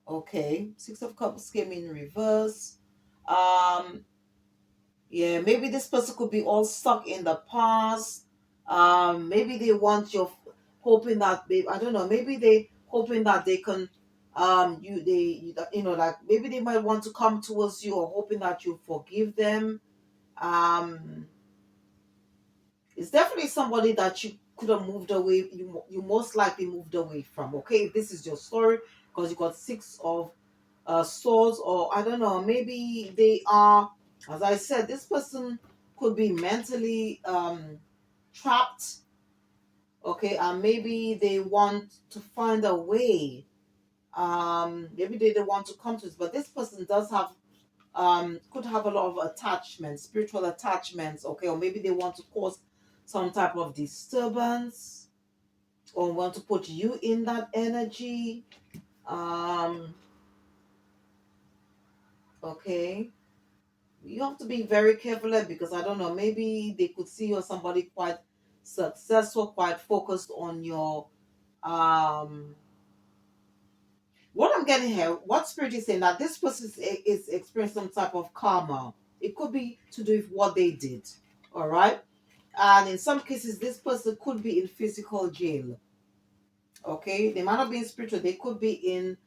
Okay, Six of Cups came in reverse. um yeah, maybe this person could be all stuck in the past. Maybe they want your, hoping that they, I don't know, maybe they hoping that they can like maybe they might want to come towards you, or hoping that you forgive them. um it's definitely somebody that you could have moved away, you most likely moved away from. Okay, if this is your story, because you got Six of Swords, or I don't know, maybe they are, as I said, this person could be mentally trapped. Okay, and maybe they want to find a way. Maybe they don't want to come to this, but this person does have could have a lot of attachments, spiritual attachments. Okay, or maybe they want to cause some type of disturbance, or want to put you in that energy. Um, okay. You have to be very careful there because I don't know, maybe they could see you're somebody quite successful, quite focused on your um what I'm getting here, what spirit is saying that this person is experiencing some type of karma. It could be to do with what they did. All right. And in some cases, this person could be in physical jail. Okay. They might not be in spiritual, they could be in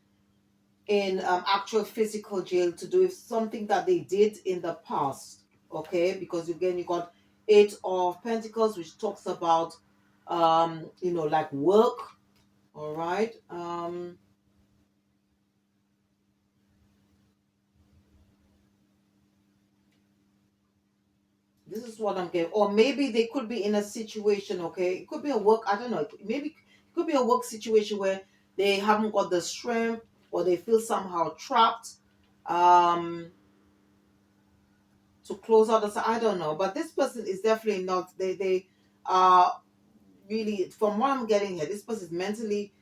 actual physical jail to do with something that they did in the past. Okay, because again you got Eight of Pentacles, which talks about like work. All right. This is what I'm getting. Or maybe they could be in a situation, okay? It could be a work, I don't know. Maybe it could be a work situation where they haven't got the strength or they feel somehow trapped um to close out the I don't know. But this person is definitely not they are really, from what I'm getting here, this person is mentally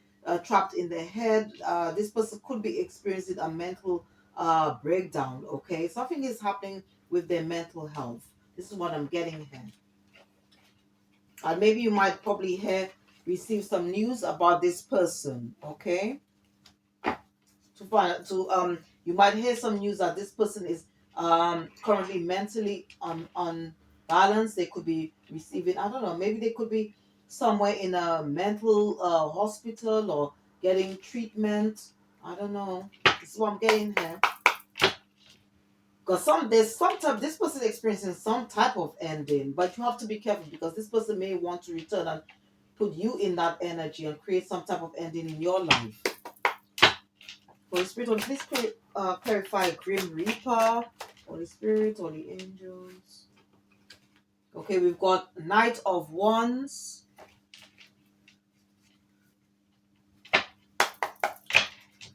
trapped in their head. This person could be experiencing a mental breakdown, okay? Something is happening with their mental health. This is what I'm getting here. And maybe you might probably receive some news about this person, okay? You might hear some news that this person is currently mentally unbalanced. They could be receiving, I don't know, maybe they could be somewhere in a mental hospital or getting treatment. I don't know. This is what I'm getting here. Because there's some type, this person is experiencing some type of ending, but you have to be careful because this person may want to return and put you in that energy and create some type of ending in your life. Holy Spirit, please clarify Grim Reaper, Holy Spirit, Holy Angels. Okay, we've got Knight of Wands.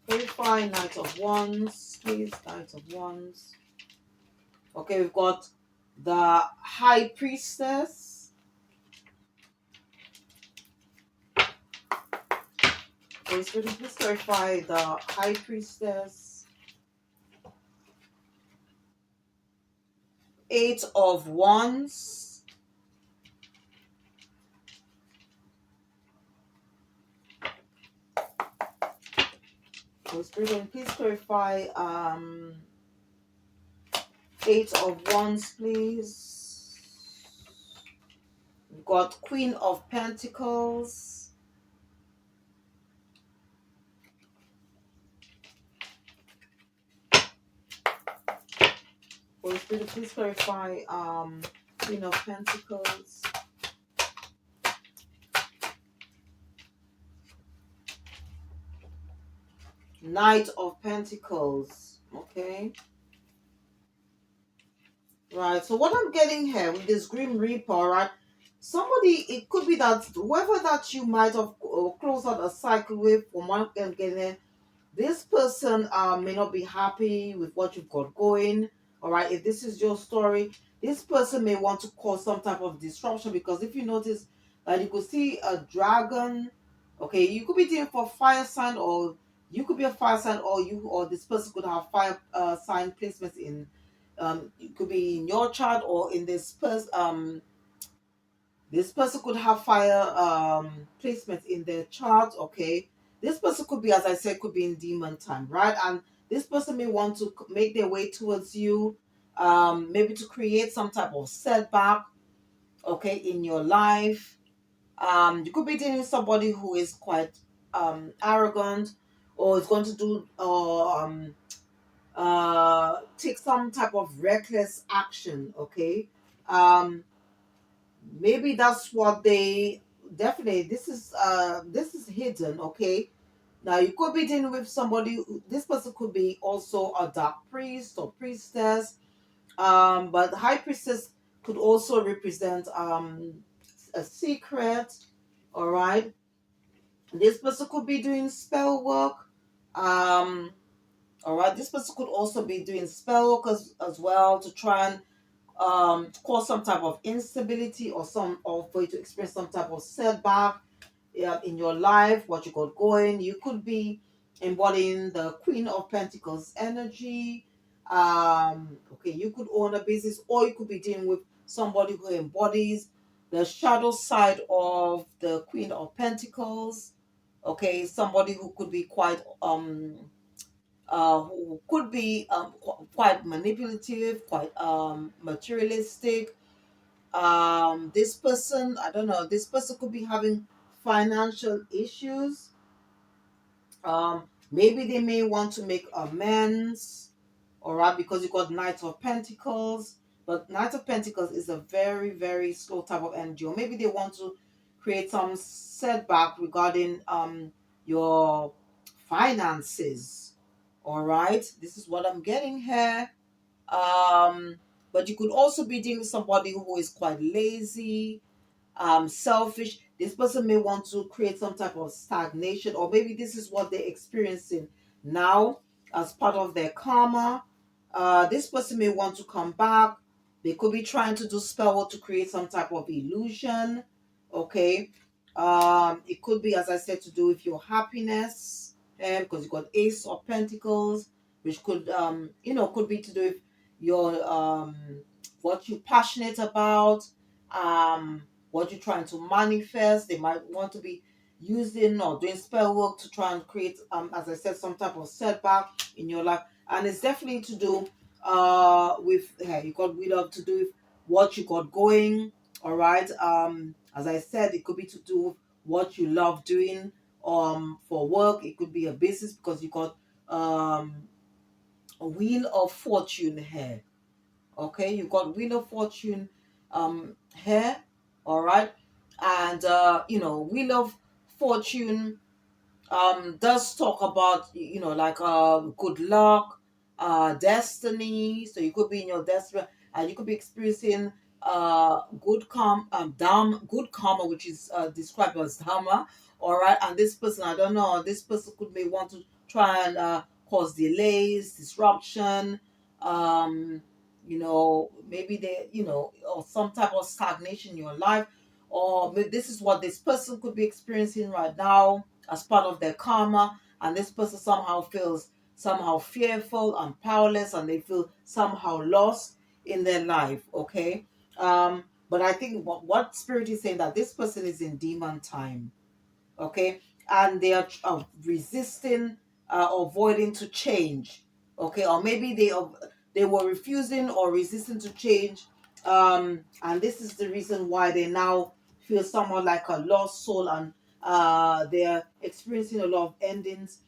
Clarify Knight of Wands, please. Knight of Wands. Okay, we've got the High Priestess. Holy Spirit, please clarify the High Priestess. Eight of Wands. Holy Spirit, please clarify Eight of Wands, please. We've got Queen of Pentacles. Holy Spirit, please clarify Queen of Pentacles. Knight of Pentacles. Okay. Right. So what I'm getting here with this Grim Reaper, right? Somebody, it could be that whoever that you might have closed out a cycle with, from one I'm getting there, this person may not be happy with what you've got going. All right, if this is your story, this person may want to cause some type of disruption because if you notice that you could see a dragon, okay, you could be dealing for fire sign, or you could be a fire sign, or this person could have fire sign placements in. It could be in your chart or in this person could have fire placements in their chart, okay? This person could be, as I said, could be in demon time, right? And this person may want to make their way towards you, maybe to create some type of setback, okay, in your life. You could be dealing with somebody who is quite arrogant or is going to do or take some type of reckless action, okay? Um, Maybe that's what they definitely this is hidden, okay? Now you could be dealing with somebody this person could be also a dark priest or priestess, but the high priestess could also represent a secret. All right, this person could be doing spell work. um all right, this person could also be doing spell work as well to try and cause some type of instability or for you to experience some type of setback in your life, what you got going. You could be embodying the Queen of Pentacles energy. Okay, you could own a business, or you could be dealing with somebody who embodies the shadow side of the Queen of Pentacles. Okay, somebody who could be quite who could be quite manipulative, quite materialistic. This person, I don't know, this person could be having financial issues. Maybe they may want to make amends, all right, because you got Knight of Pentacles. But Knight of Pentacles is a very, very slow type of energy. Or maybe they want to create some setback regarding your finances. All right, this is what I'm getting here. Um, but you could also be dealing with somebody who is quite lazy, selfish. This person may want to create some type of stagnation, or maybe this is what they're experiencing now as part of their karma. This person may want to come back. They could be trying to do spell work to create some type of illusion. Okay. It could be, as I said, to do with your happiness, because you got Ace of Pentacles, which could could be to do with your what you're passionate about, what you're trying to manifest. They might want to be using or doing spell work to try and create, as I said, some type of setback in your life. And it's definitely to do with you got rid of to do with what you got going. All right. As I said, it could be to do with what you love doing for work. It could be a business because you got a wheel of fortune here. Okay, you got Wheel of Fortune here, all right, and Wheel of Fortune does talk about like good luck, destiny. So you could be in your destiny and you could be experiencing good karma, which is described as dharma. All right, and this person, I don't know, this person could may want to try and cause delays, disruption, maybe they, or some type of stagnation in your life, or maybe this is what this person could be experiencing right now as part of their karma, and this person somehow feels somehow fearful and powerless, and they feel somehow lost in their life. Okay, but I think what spirit is saying, that this person is in demon time. Okay, and they are resisting, avoiding to change. Okay, or maybe they were refusing or resisting to change, and this is the reason why they now feel somewhat like a lost soul, and they're experiencing a lot of endings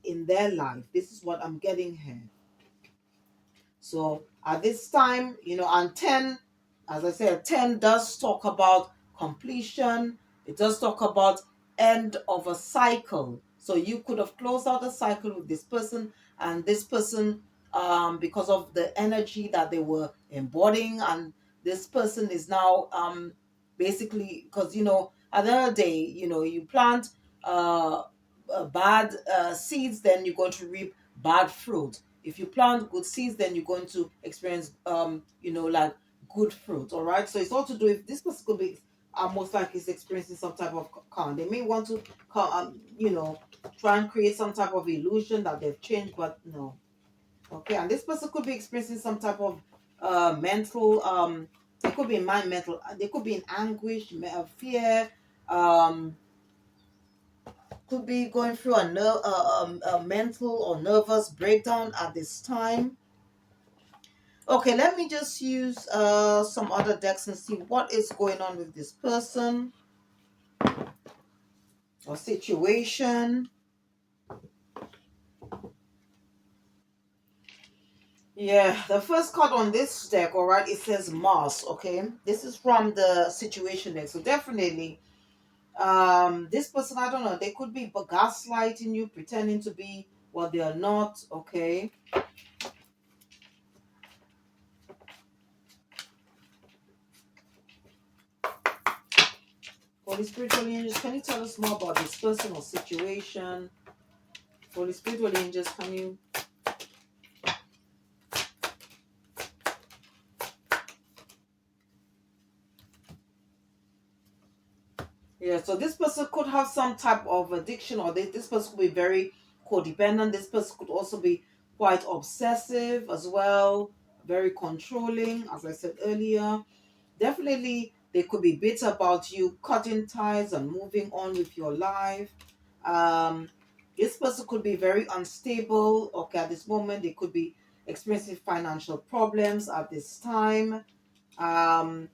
in their life. This is what I'm getting here. So at this time, and 10, as I said, 10 does talk about completion. It does talk about end of a cycle. So you could have closed out a cycle with this person, and this person, because of the energy that they were embodying, and this person is now basically, because at the end of the day, you plant bad seeds, then you're going to reap bad fruit. If you plant good seeds, then you're going to experience like good fruit. All right, so it's all to do with this person could be most likely is experiencing some type of karma. They may want to try and create some type of illusion that they've changed, but no. Okay, and this person could be experiencing some type of mental they could be in mind mental, they could be in anguish, fear, um could be going through a mental or nervous breakdown at this time. Okay, let me just use some other decks and see what is going on with this person or situation. Yeah, the first card on this deck, all right, it says Mars. Okay, this is from the situation deck, so definitely this person, I don't know, they could be gaslighting you, pretending to be what they are not. Okay. Holy Spirit, Holy Angels, can you tell us more about this person or situation? Holy Spirit, Holy Angels, can you? Yeah, so this person could have some type of addiction, or this person could be very codependent. This person could also be quite obsessive as well, very controlling, as I said earlier. Definitely, they could be bitter about you cutting ties and moving on with your life. Um, this person could be very unstable. Okay, at this moment, they could be experiencing financial problems at this time. Um,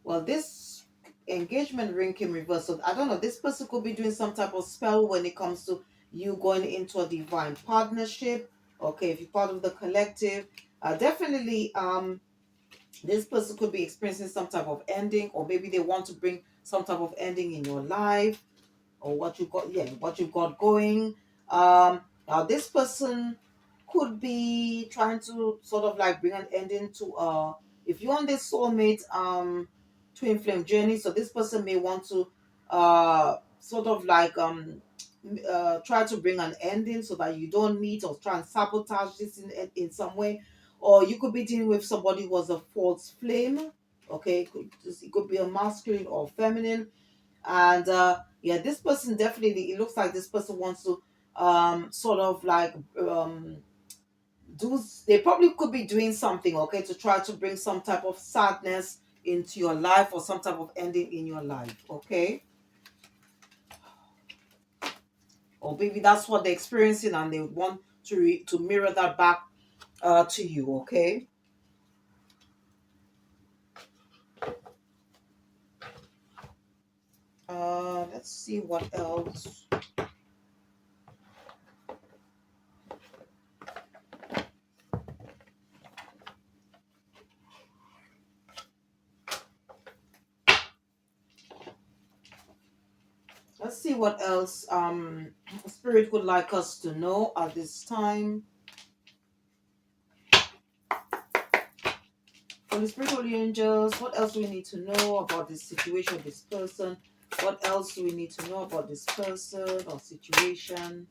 well, this engagement ring came reversed. So I don't know. This person could be doing some type of spell when it comes to you going into a divine partnership. Okay, if you're part of the collective, definitely. This person could be experiencing some type of ending, or maybe they want to bring some type of ending in your life, or what you got, yeah, what you got going. Now this person could be trying to sort of like bring an ending to if you're on this soulmate twin flame journey. So this person may want to sort of like try to bring an ending so that you don't meet, or try and sabotage this in some way. Or you could be dealing with somebody who was a false flame. Okay, it could be a masculine or feminine. And yeah, this person definitely, it looks like this person wants to sort of like do, they probably could be doing something, okay, to try to bring some type of sadness into your life, or some type of ending in your life, okay. Or maybe that's what they're experiencing, and they want to mirror that back to you, okay. Let's see what else. Let's see what else Spirit would like us to know at this time. Holy Spirit, Holy Angels, what else do we need to know about this situation, this person? What else do we need to know about this person or situation?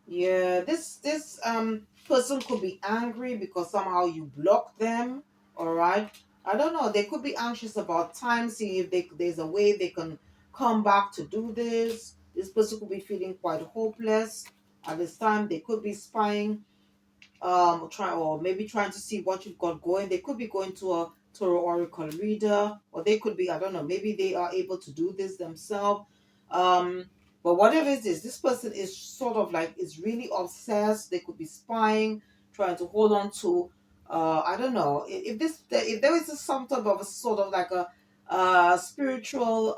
Yeah, this person could be angry because somehow you blocked them. All right. I don't know. They could be anxious about time, seeing if there's a way they can come back to do this. This person could be feeling quite hopeless at this time. They could be spying, or maybe trying to see what you've got going. They could be going to a tarot oracle reader, or they could be, I don't know, maybe they are able to do this themselves. um but whatever it is, this person is sort of like, is really obsessed. They could be spying, trying to hold on to, I don't know, if there is some type of a sort of like a spiritual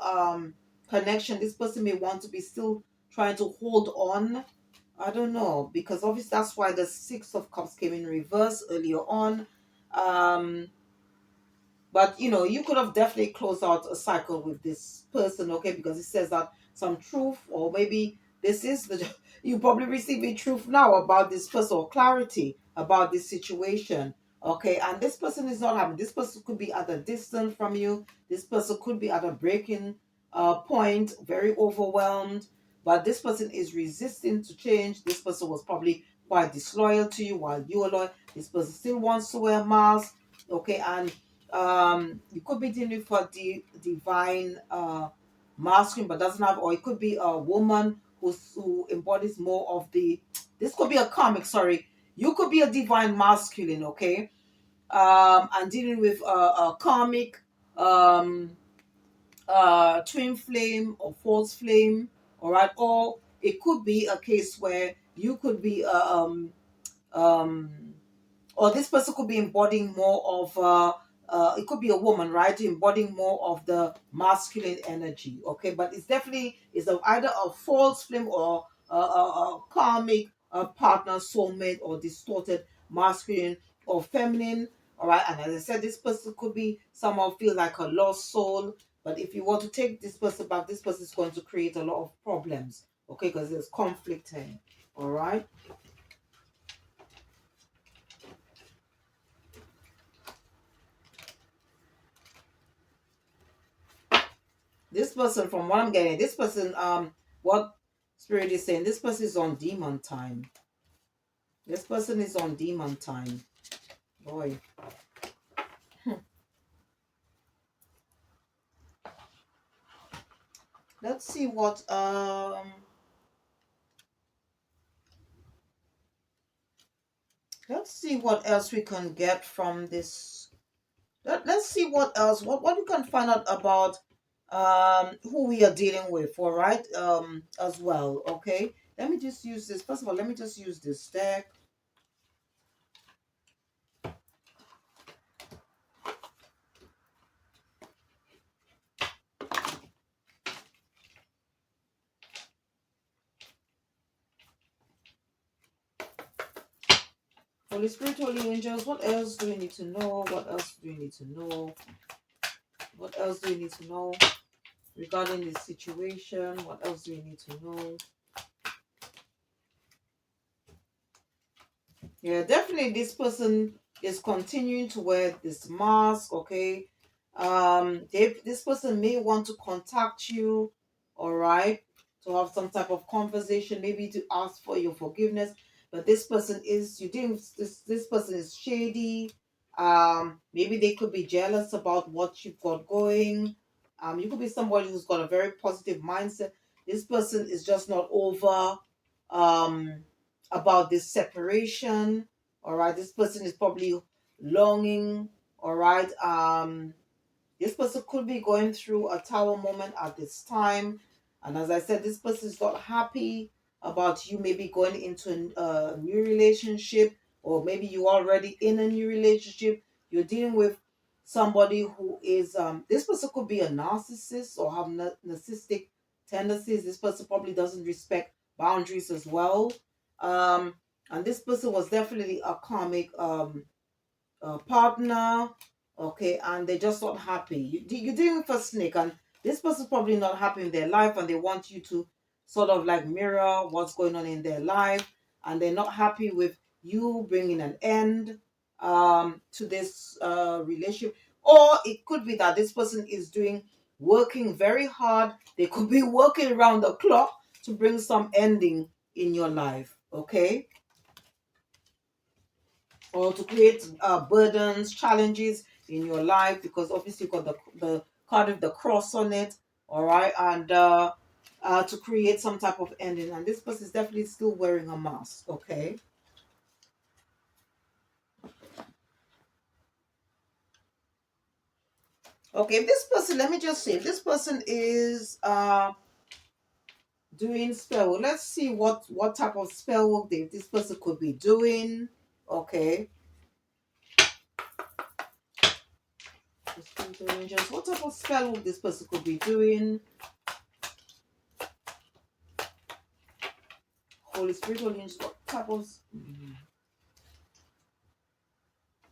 connection. This person may want to be still trying to hold on. I don't know, because obviously that's why the Six of Cups came in reverse earlier on. Um, but you could have definitely closed out a cycle with this person, okay? Because it says that some truth, or maybe this is the you probably receiving truth now about this person, or clarity about this situation, okay? And this person is not having. This person could be at a distance from you. This person could be at a breaking point, very overwhelmed. But this person is resisting to change. This person was probably quite disloyal to you while you were loyal. This person still wants to wear masks, okay? And you could be dealing with a divine masculine, but doesn't have, or it could be a woman who embodies more of the, this could be a karmic, sorry, you could be a divine masculine, okay, and dealing with a karmic um twin flame or false flame, all right. Or it could be a case where you could be um or this person could be embodying more of it could be a woman, right, embodying more of the masculine energy, okay. But it's definitely is either a false flame, or a karmic partner, soulmate, or distorted masculine or feminine, all right. And as I said, this person could be somehow feel like a lost soul. But if you want to take this person back, this person is going to create a lot of problems, okay, because there's conflict here, all right. This person, from what I'm getting, this person, what spirit is saying, this person is on demon time. This person is on demon time. Boy. let's see what else we can get from this. Let's see what else, what we can find out about who we are dealing with, all right, as well. Okay, let me just use this. First of all, let me just use this deck. Holy Spirit, Holy Angels, what else do we need to know? What else do we need to know? What else do we need to know regarding this situation? What else do we need to know? Yeah, definitely this person is continuing to wear this mask, okay? This person may want to contact you, all right, to have some type of conversation, maybe to ask for your forgiveness. But this person is you didn't this person is shady. Maybe they could be jealous about what you've got going. You could be somebody who's got a very positive mindset. This person is just not over um about this separation. All right, this person is probably longing. All right, this person could be going through a tower moment at this time. And as I said, this person is not happy about you maybe going into a new relationship, or maybe you already in a new relationship. You're dealing with somebody who is, this person could be a narcissist or have narcissistic tendencies. This person probably doesn't respect boundaries as well. Um, and this person was definitely a karmic partner, okay, and they're just not happy. You're dealing with a snake, and this person's probably not happy in their life, and they want you to sort of like mirror what's going on in their life, and they're not happy with you bringing an end to this relationship. Or it could be that this person is working very hard. They could be working around the clock to bring some ending in your life, okay, or to create burdens, challenges in your life, because obviously you've got the card of the cross on it, all right, and to create some type of ending. And this person is definitely still wearing a mask, okay. Okay, if this person, let me just say, if this person is doing spell work, let's see what type of spell work this person could be doing, okay. Just what type of spell work this person could be doing. Holy Spirit, Holy Angels, what type of...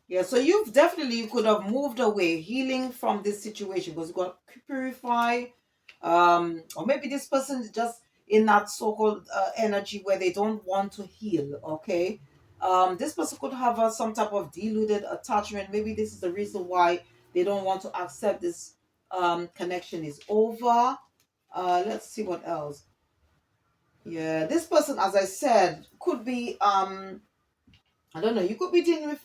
Yeah, so you could have moved away, healing from this situation, because you got to purify, or maybe this person is just in that so-called energy where they don't want to heal. Okay, this person could have some type of deluded attachment. Maybe this is the reason why they don't want to accept this connection is over. Let's see what else. Yeah, this person, as I said, could be I don't know. You could be dealing with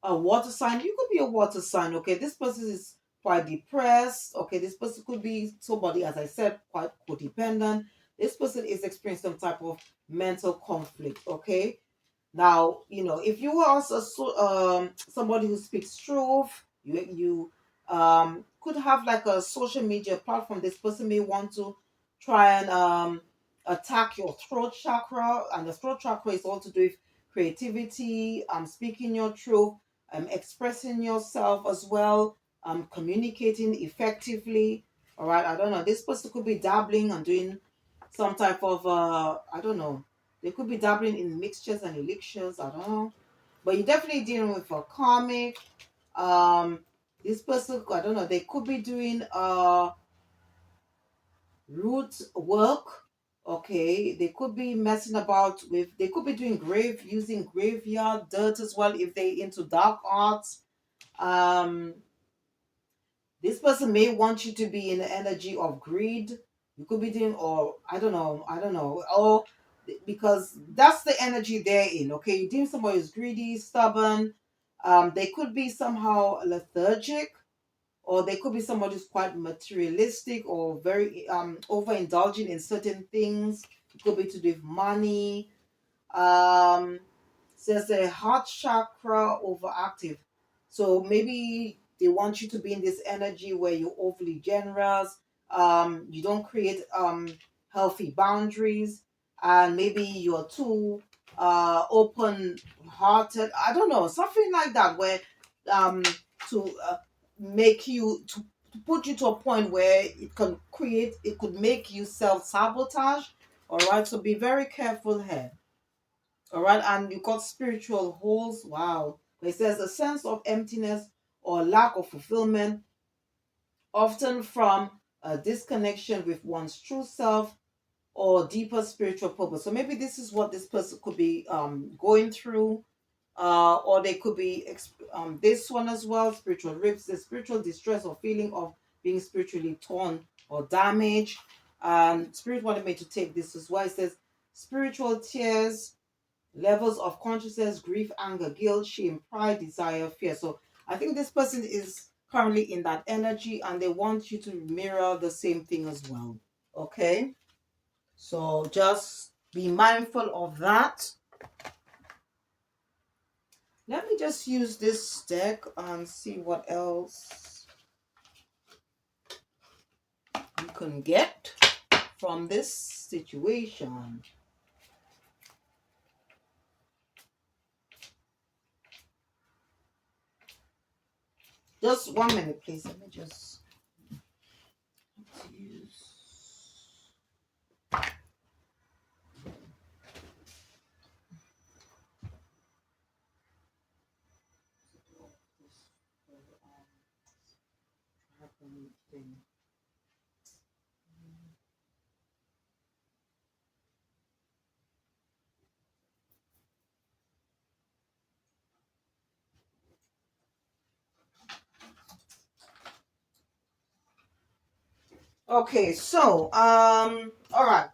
a water sign. You could be a water sign. Okay, this person is quite depressed. Okay, this person could be somebody, as I said, quite codependent. This person is experiencing some type of mental conflict. Okay, now, if you are also somebody who speaks truth, you could have like a social media platform. This person may want to try and attack your throat chakra, and the throat chakra is all to do with creativity, speaking your truth, expressing yourself as well, communicating effectively. All right, I don't know. This person could be dabbling and doing some type of I don't know, they could be dabbling in mixtures and elixirs. I don't know. But you're definitely dealing with a karmic. Um, this person, I don't know, they could be doing root work. Okay. They could be messing about with, they could be doing using graveyard dirt as well if they into dark arts. Um, this person may want you to be in the energy of greed. You could be doing, or I don't know, or because that's the energy they're in. Okay, you deem somebody who's greedy, stubborn. They could be somehow lethargic. or they could be somebody who's quite materialistic or very overindulging in certain things. It could be to do with money. um Says the heart chakra overactive, so maybe they want you to be in this energy where you're overly generous. You don't create healthy boundaries, and maybe you're too open hearted. I don't know, something like that, where um to make you to put you to a point where it could make you self sabotage. All right, so be very careful here. All right, and you got spiritual holes. Wow. It says a sense of emptiness or lack of fulfillment, often from a disconnection with one's true self or deeper spiritual purpose. So maybe this is what this person could be going through, or they could be this one as well, spiritual rifts, the spiritual distress or feeling of being spiritually torn or damaged. And Spirit wanted me to take this as well. It says spiritual tears, levels of consciousness, grief, anger, guilt, shame, pride, desire, fear. So I think this person is currently in that energy and they want you to mirror the same thing as well. Okay? So just be mindful of that. Let me just use this deck and see what else you can get from this situation. Just 1 minute, please. Let me just use. Thing. Okay, so all right.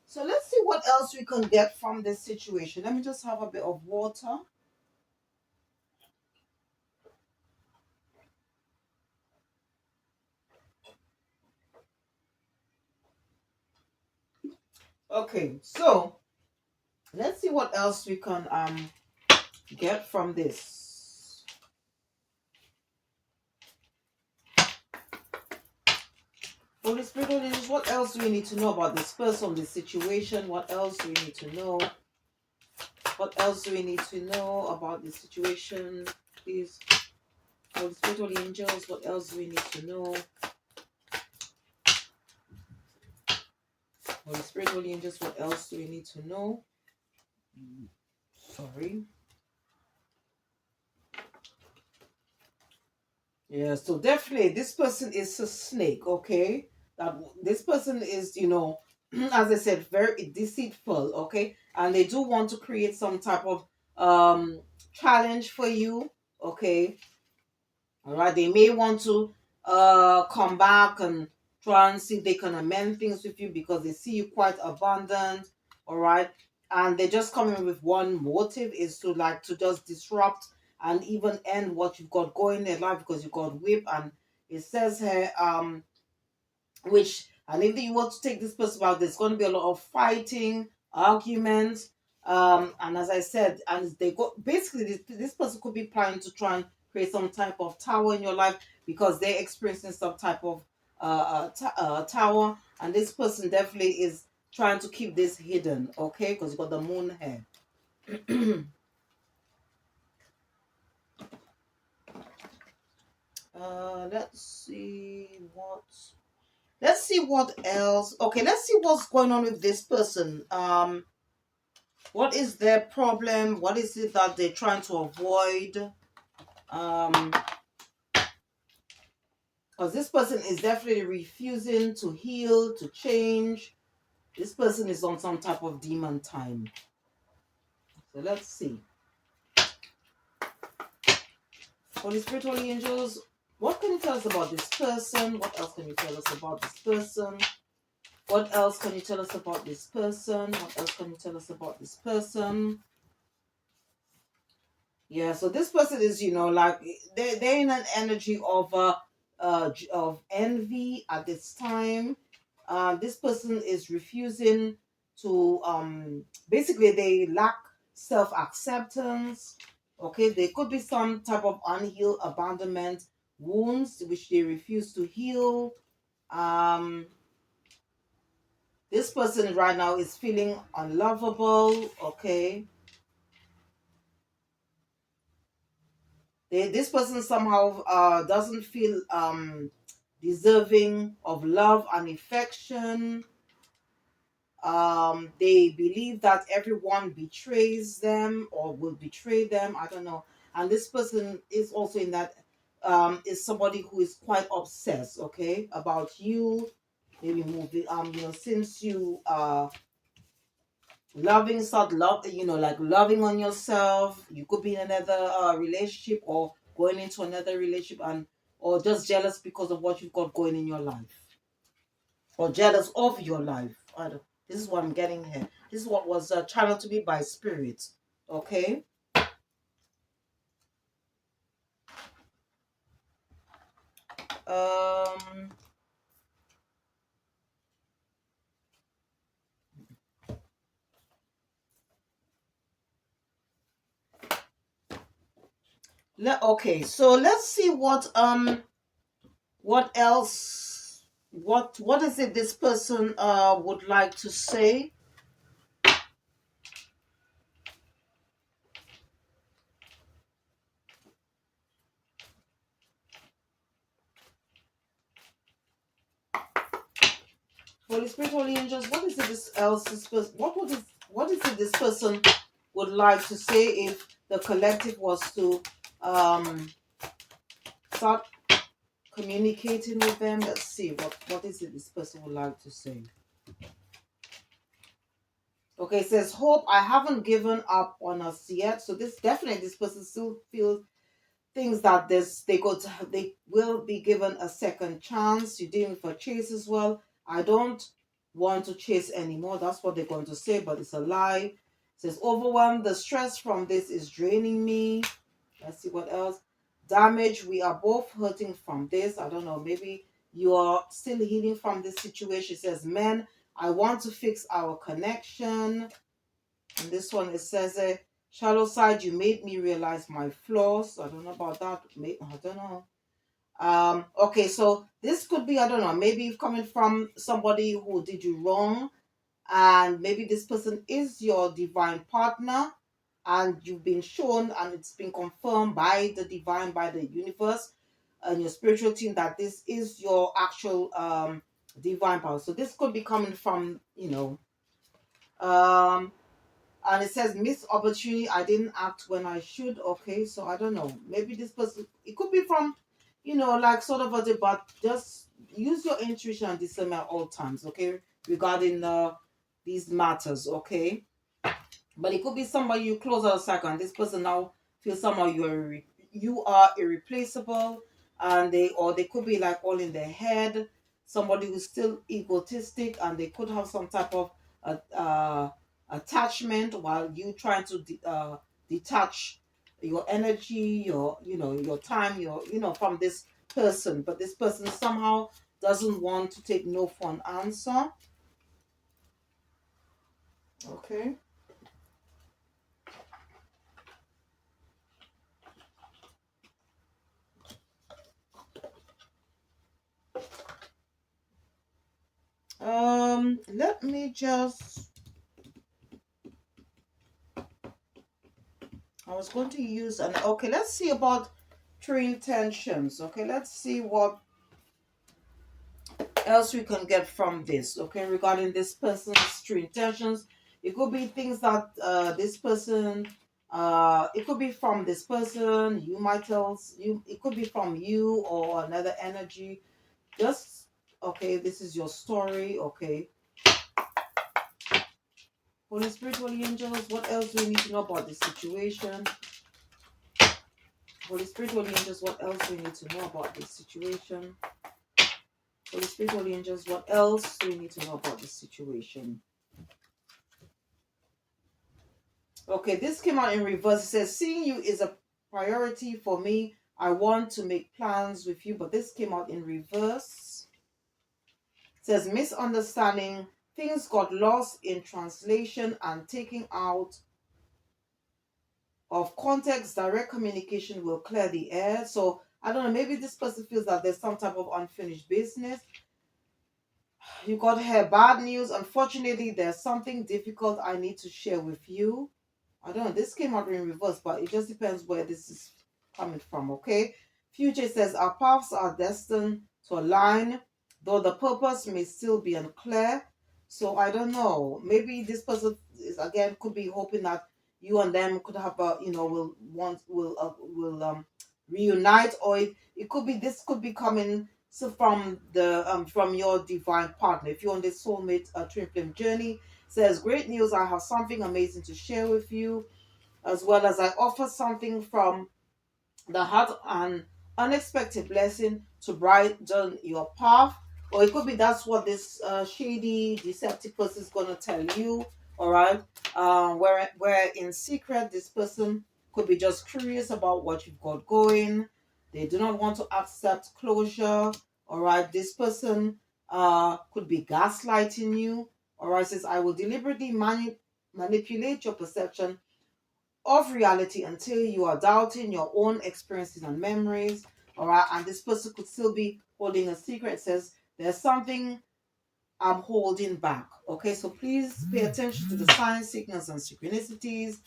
So let's see what else we can get from this situation. Let me just have a bit of water. Okay, so let's see what else we can get from this. Holy Spirit, Holy Spirit, what else do we need to know about this person, this situation? What else do we need to know? What else do we need to know about this situation? Please, Holy Spirit, Holy Angels, what else do we need to know? Holy Spirit, Holy Angels, what else do we need to know? Sorry. Yeah, so definitely this person is a snake, okay? That this person is, as I said, very deceitful, okay? And they do want to create some type of challenge for you, okay? All right, they may want to come back and try and see if they can amend things with you because they see you quite abundant, all right? And they're just coming with one motive, is to like to just disrupt and even end what you've got going in their life, because you've got whip. And it says here which, and if you want to take this person out, there's going to be a lot of fighting, arguments, and as I said, and they go basically this person could be planning to try and create some type of tower in your life because they're experiencing some type of tower, and this person definitely is trying to keep this hidden, okay? Because you got the moon here. Let's see what. Let's see what else. Okay, let's see what's going on with this person. What is their problem? What is it that they're trying to avoid? Because this person is definitely refusing to heal, to change. This person is on some type of demon time. So let's see. Holy Spirit, Holy Angels, what can you tell us about this person? What else can you tell us about this person? What else can you tell us about this person? What else can you tell us about this person? Yeah, so this person is, like they're in an energy of of envy at this time. This person is refusing to, basically, they lack self acceptance. Okay, there could be some type of unhealed abandonment wounds which they refuse to heal. Um, this person right now is feeling unlovable. Okay, this person somehow doesn't feel deserving of love and affection. They believe that everyone betrays them or will betray them, I don't know. And this person is also in that, is somebody who is quite obsessed, okay, about you. Maybe moving, since you loving, start love, like loving on yourself. You could be in another relationship, or going into another relationship, and or just jealous because of what you've got going in your life, or jealous of your life. This is what I'm getting here. This is what was channeled to me by spirit. Okay. Um. Okay. So let's see what else. What is it this person would like to say? Holy Spirit, Holy Angels, what is it this person? What is it this person would like to say if the collective was to um start communicating with them? Let's see what is it this person would like to say. Okay, it says, hope I haven't given up on us yet. So this person still feels things that they will be given a second chance. You're dealing with a chase as well. I don't want to chase anymore. That's what they're going to say, but it's a lie. It says, overwhelmed, the stress from this is draining me. Let's see what else. Damage, we are both hurting from this. I don't know, maybe you're still healing from this situation. It says, men, I want to fix our connection. And this one, it says, shallow side, you made me realize my flaws. I don't know about that. I don't know. Okay, so this could be, I don't know, maybe coming from somebody who did you wrong, and maybe this person is your divine partner, and you've been shown and it's been confirmed by the divine, by the universe and your spiritual team, that this is your actual divine power. So this could be coming from, um and it says missed opportunity, I didn't act when I should. Okay, so I don't know, maybe this person, it could be from, like sort of a debate. Just use your intuition and discernment at all times, okay, regarding these matters. Okay, but it could be somebody you close out a cycle, and this person now feels somehow you are irreplaceable, and they could be like all in their head. Somebody who's still egotistic, and they could have some type of attachment, while you trying to detach your energy, your time, from this person. But this person somehow doesn't want to take no for an answer. Okay. Let me just. I was going to use an. Okay, let's see about true intentions. Okay, let's see what else we can get from this. Okay, regarding this person's true intentions, it could be things that this person. It could be from this person. You might tell you. It could be from you or another energy. Just okay. This is your story. Okay. Holy Spirit, Holy Angels, what else do we need to know about this situation? Holy Spirit, Holy Angels, what else do we need to know about this situation? Holy Spirit, Holy Angels, what else do we need to know about this situation? Okay, this came out in reverse. It says, seeing you is a priority for me, I want to make plans with you, but this came out in reverse. It says misunderstanding, things got lost in translation and taking out of context. Direct communication will clear the air. So I don't know, maybe this person feels that there's some type of unfinished business. You got here bad news. Unfortunately, there's something difficult I need to share with you. I don't know. This came out in reverse, but it just depends where this is coming from, okay? Future says our paths are destined to align, though the purpose may still be unclear. So I don't know. Maybe this person is again could be hoping that you and them could have a will reunite, or it could be this could be coming so from your divine partner. If you're on this soulmate twin flame journey, says great news, I have something amazing to share with you, as well as I offer something from the heart, an unexpected blessing to brighten your path. Or it could be that's what this shady deceptive person is going to tell you. All right, where in secret this person could be just curious about what you've got going. They do not want to accept closure. All right, this person could be gaslighting you. All right, says I will deliberately manipulate your perception of reality until you are doubting your own experiences and memories. All right, and this person could still be holding a secret. It says there's something I'm holding back. Okay, so please pay attention to the signs, signals, and synchronicities,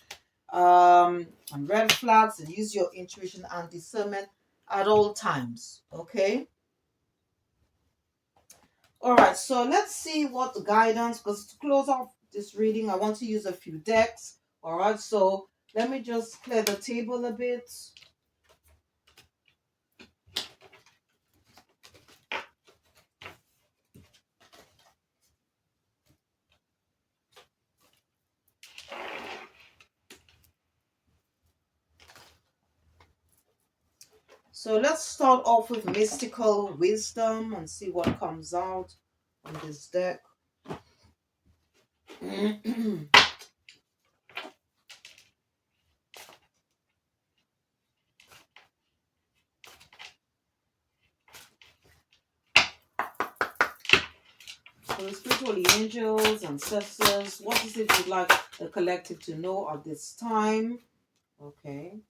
and red flags, and use your intuition and discernment at all times. Okay. All right, so let's see what guidance, because to close off this reading, I want to use a few decks. All right, so let me just clear the table a bit. So let's start off with mystical wisdom and see what comes out on this deck. So spiritual angels, ancestors, what is it you'd like the collective to know at this time? Okay.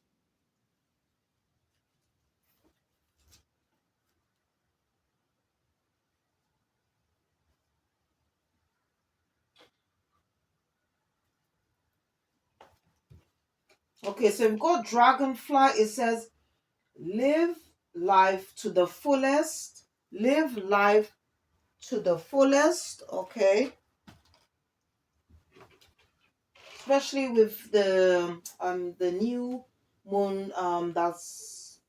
Okay, so we've got dragonfly. It says live life to the fullest. Live life to the fullest. Okay. Especially with the new moon that's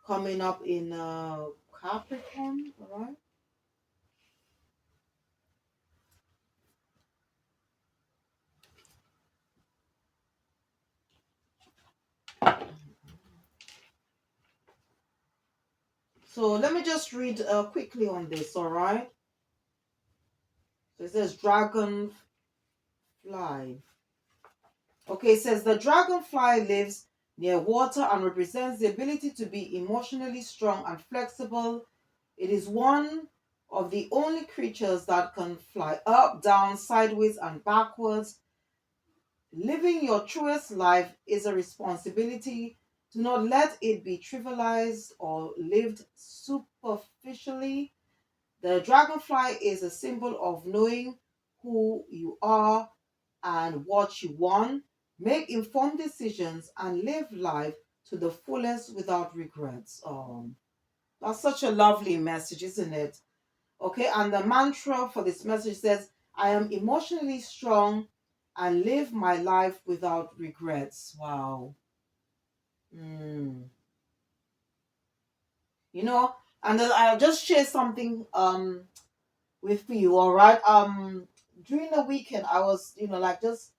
coming up in Capricorn, all right? So let me just read quickly on this, all right? So it says dragonfly. Okay, it says the dragonfly lives near water and represents the ability to be emotionally strong and flexible. It is one of the only creatures that can fly up, down, sideways, and backwards. Living your truest life is a responsibility. Do not let it be trivialized or lived superficially. The dragonfly is a symbol of knowing who you are and what you want. Make informed decisions and live life to the fullest without regrets. That's such a lovely message, isn't it? Okay, and the mantra for this message says, I am emotionally strong and live my life without regrets. Wow. Mm. You know, and then I'll just share something with you, all right? During the weekend I was, like just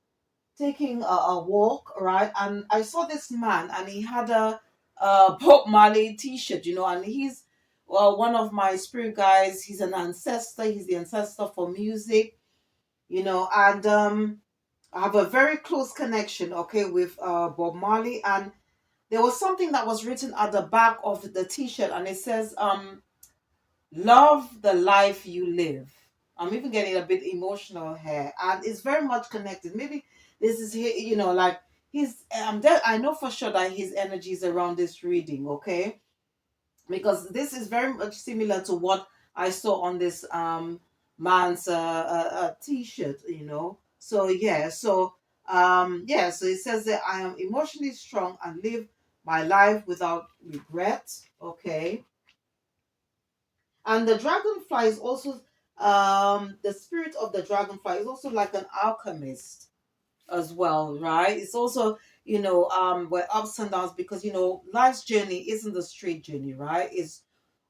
taking a walk, right? And I saw this man and he had a Bob Marley t-shirt, and he's one of my spirit guys. He's an ancestor. He's the ancestor for music, and I have a very close connection, okay, with Bob Marley. And there was something that was written at the back of the t-shirt, and it says, love the life you live. I'm even getting a bit emotional here, and it's very much connected. Maybe this is here, like his. I know for sure that his energy is around this reading, okay? Because this is very much similar to what I saw on this man's t-shirt, So yeah, so it says that I am emotionally strong and live my life without regret, okay? And the dragonfly is also the spirit of the dragonfly is also like an alchemist as well, right? It's also, where ups and downs, because life's journey isn't a straight journey, right? It's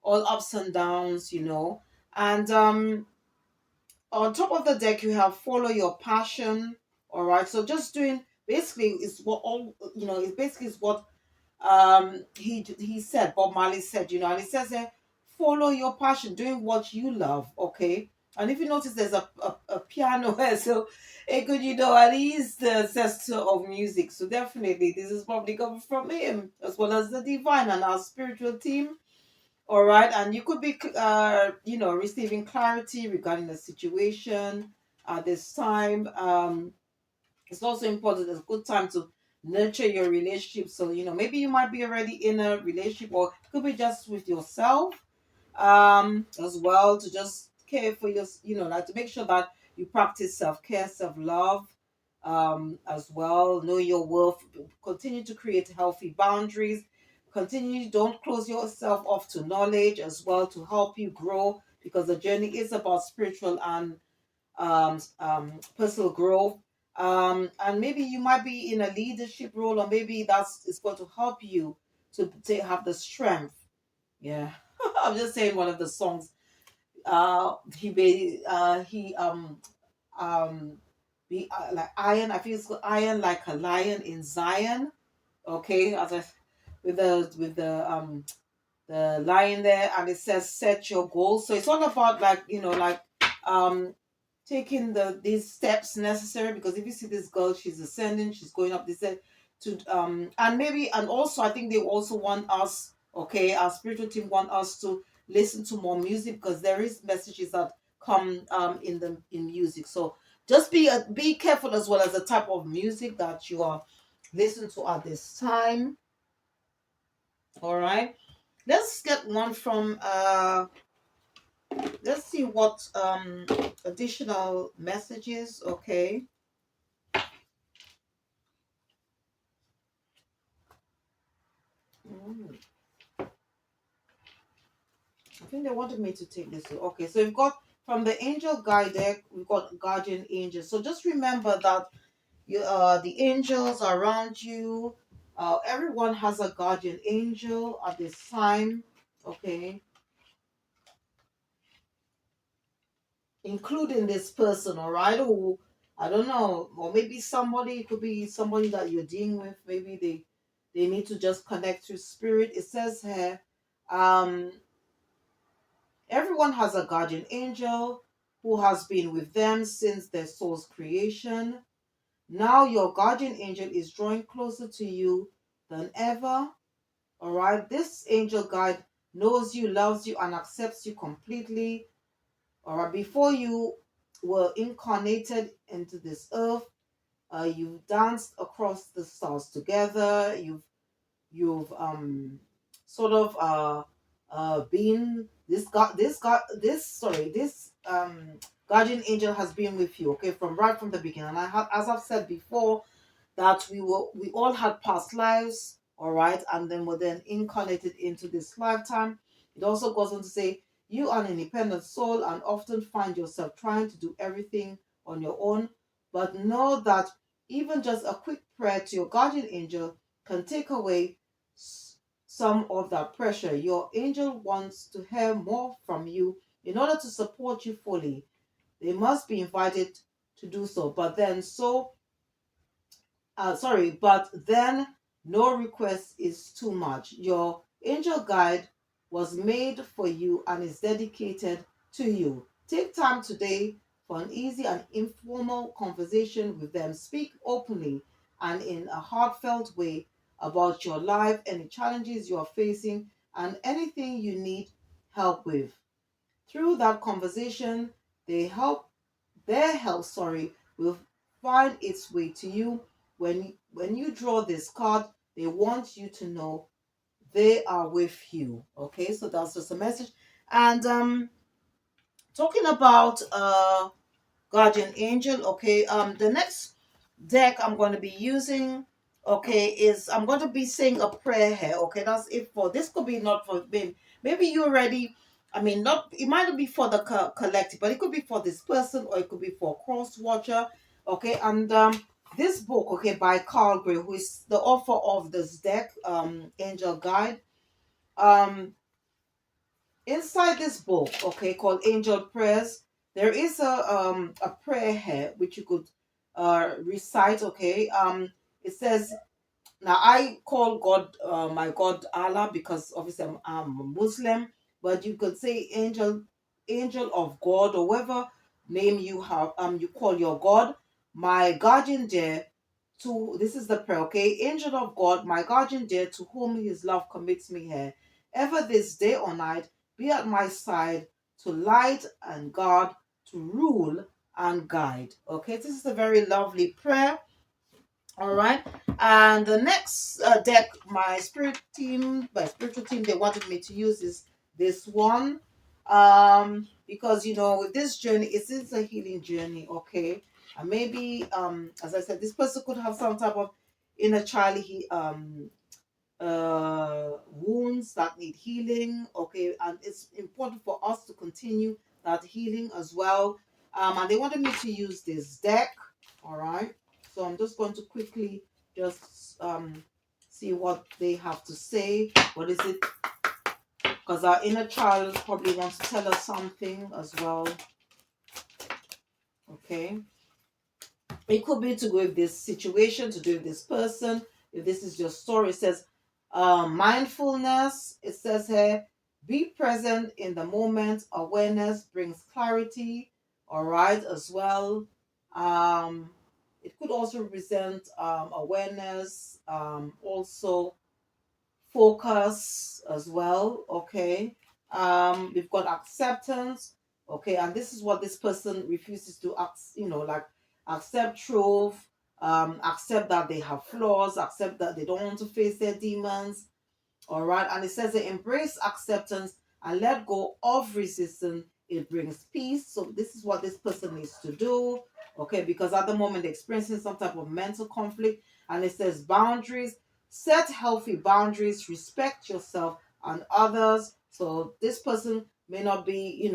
all ups and downs, And on top of the deck you have follow your passion. All right. So just doing basically is what all it basically is what he said, Bob Marley said, and it says there, follow your passion, doing what you love, okay? And if you notice there's a piano here, so it could, and he's the ancestor of music, so definitely this is probably coming from him, as well as the divine and our spiritual team. All right, and you could be receiving clarity regarding the situation at this time. It's also important. It's a good time to nurture your relationship. So, maybe you might be already in a relationship, or it could be just with yourself, as well, to just care for your, like to make sure that you practice self-care, self-love, as well. Know your worth. Continue to create healthy boundaries. Continue, don't close yourself off to knowledge as well, to help you grow, because the journey is about spiritual and personal growth. And maybe you might be in a leadership role, or maybe that's it's going to help you to have the strength. Yeah, I'm just saying one of the songs. He be like iron. I feel it's called iron like a lion in Zion. Okay, as I with the line there, and it says set your goals. So it's all about, like, um taking these steps necessary, because if you see this girl, she's ascending, she's going up. They said to and maybe, and also I think they also want us, okay, our spiritual team want us to listen to more music, because there is messages that come in music. So just be careful, as well as the type of music that you are listening to at this time. All right, let's get one from let's see what additional messages, okay. Mm, I think they wanted me to take this. Okay, so we've got from the angel guide deck, we've got guardian angels. So just remember that the angels around you, everyone has a guardian angel at this time, okay, including this person, all right, who, I don't know, or maybe somebody, it could be somebody that you're dealing with. Maybe they need to just connect to spirit. It says here, um, everyone has a guardian angel who has been with them since their soul's creation. Now your guardian angel is drawing closer to you than ever. All right, this angel guide knows you, loves you, and accepts you completely. All right, before you were incarnated into this earth, you've danced across the stars together. You've sort of been this guardian angel has been with you, okay, from right from the beginning. And as I've said before, that we all had past lives, all right, and then were then incarnated into this lifetime. It also goes on to say you are an independent soul and often find yourself trying to do everything on your own, but know that even just a quick prayer to your guardian angel can take away some of that pressure. Your angel wants to hear more from you in order to support you fully. They must be invited to do so, but then no request is too much. Your angel guide was made for you and is dedicated to you. Take time today for an easy and informal conversation with them. Speak openly and in a heartfelt way. about your life, any challenges you are facing, and anything you need help with. Through that conversation, they help their help, will find its way to you. When you draw this card, they want you to know they are with you. Okay, so that's just a message. And talking about guardian angel. Okay, the next deck I'm going to be using, okay, is I'm going to be saying a prayer here. Okay, that's it. For this could be not for maybe you already, I mean, not, it might not be for the collective, but it could be for this person, or it could be for a cross watcher. Okay, and this book, okay, by Carl Gray, who is the author of this deck, Angel Guide. um Inside this book, okay, called Angel Prayers, there is a prayer here which you could recite. Okay, it says, now I call God, my God, Allah, because obviously I'm a Muslim, but you could say angel of God, or whatever name you have, you call your God, my guardian dear, to this is the prayer. Okay, angel of God, my guardian dear, to whom his love commits me here, ever this day or night, be at my side, to light and guard, to rule and guide. Okay, this is a very lovely prayer. All right, and the next deck, my spiritual team, they wanted me to use is this one, because with this journey, it is a healing journey. Okay, and maybe, as I said, this person could have some type of inner child wounds that need healing. Okay, and it's important for us to continue that healing as well. And they wanted me to use this deck. All right, so I'm just going to quickly just see what they have to say. What is it? Because our inner child probably wants to tell us something as well. Okay, it could be to go with this situation, to do with this person. If this is your story, it says mindfulness. It says here, be present in the moment. Awareness brings clarity. All right, as well. Um, it could also represent awareness, also focus as well. Okay, we've got acceptance. Okay, and this is what this person refuses to like accept truth, accept that they have flaws, accept that they don't want to face their demons. All right, and it says they embrace acceptance and let go of resistance. It brings peace. So this is what this person needs to do. Okay, because at the moment they're experiencing some type of mental conflict. And it says boundaries. Set healthy boundaries. Respect yourself and others. So this person may not be,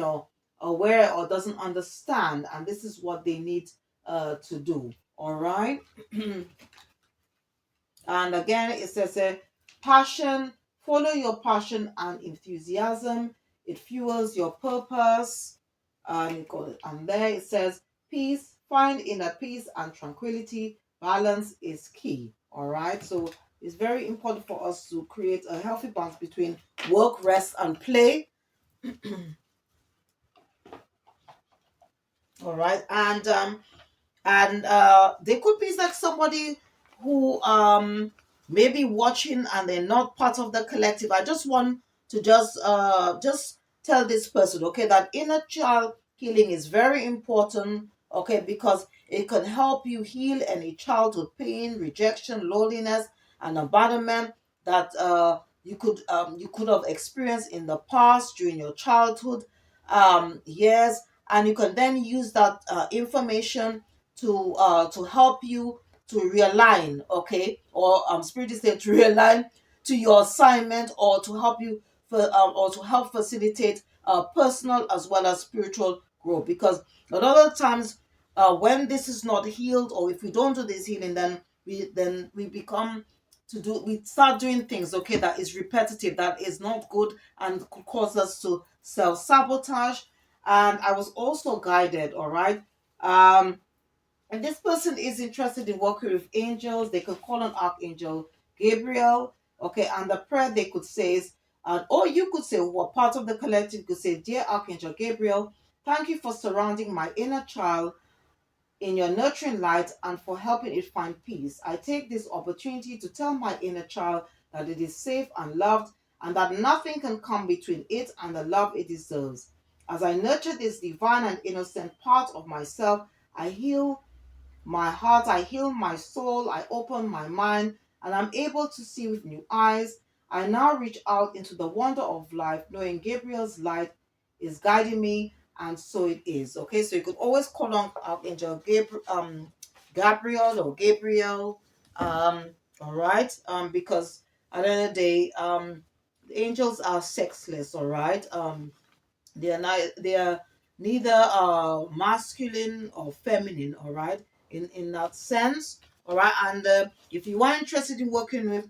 aware or doesn't understand, and this is what they need to do. All right. And again, it says passion, follow your passion and enthusiasm. It fuels your purpose. And there it says peace, find inner peace and tranquility. Balance is key. All right. So it's very important for us to create a healthy balance between work, rest, and play. All right. And they could be like somebody who may be watching and they're not part of the collective. I just want to just tell this person, okay, that inner child healing is very important. Okay, because it can help you heal any childhood pain, rejection, loneliness, and abandonment that you could have experienced in the past during your childhood years. And you can then use that information to help you to realign, okay, or spirit is saying to realign to your assignment, or to help you for or to help facilitate personal as well as spiritual growth. Because a lot of times, when this is not healed, or if we don't do this healing, then we become we start doing things, okay, that is repetitive, that is not good, and could cause us to self-sabotage. And I was also guided, all right, and this person is interested in working with angels. They could call on Archangel Gabriel. Okay, and the prayer they could say is, or you could say, who are part of the collective, could say, Dear Archangel Gabriel, thank you for surrounding my inner child in your nurturing light and for helping it find peace. I take this opportunity to tell my inner child that it is safe and loved and that nothing can come between it and the love it deserves. As I nurture this divine and innocent part of myself, I heal my heart, I heal my soul, I open my mind, and I'm able to see with new eyes. I now reach out into the wonder of life, knowing Gabriel's light is guiding me, and so it is. Okay, so you could always call on Archangel Gabriel or Gabriel. Um, all right, because at the end of the day, the angels are sexless. All right, they are neither masculine or feminine, all right, in that sense, all right. And if you are interested in working with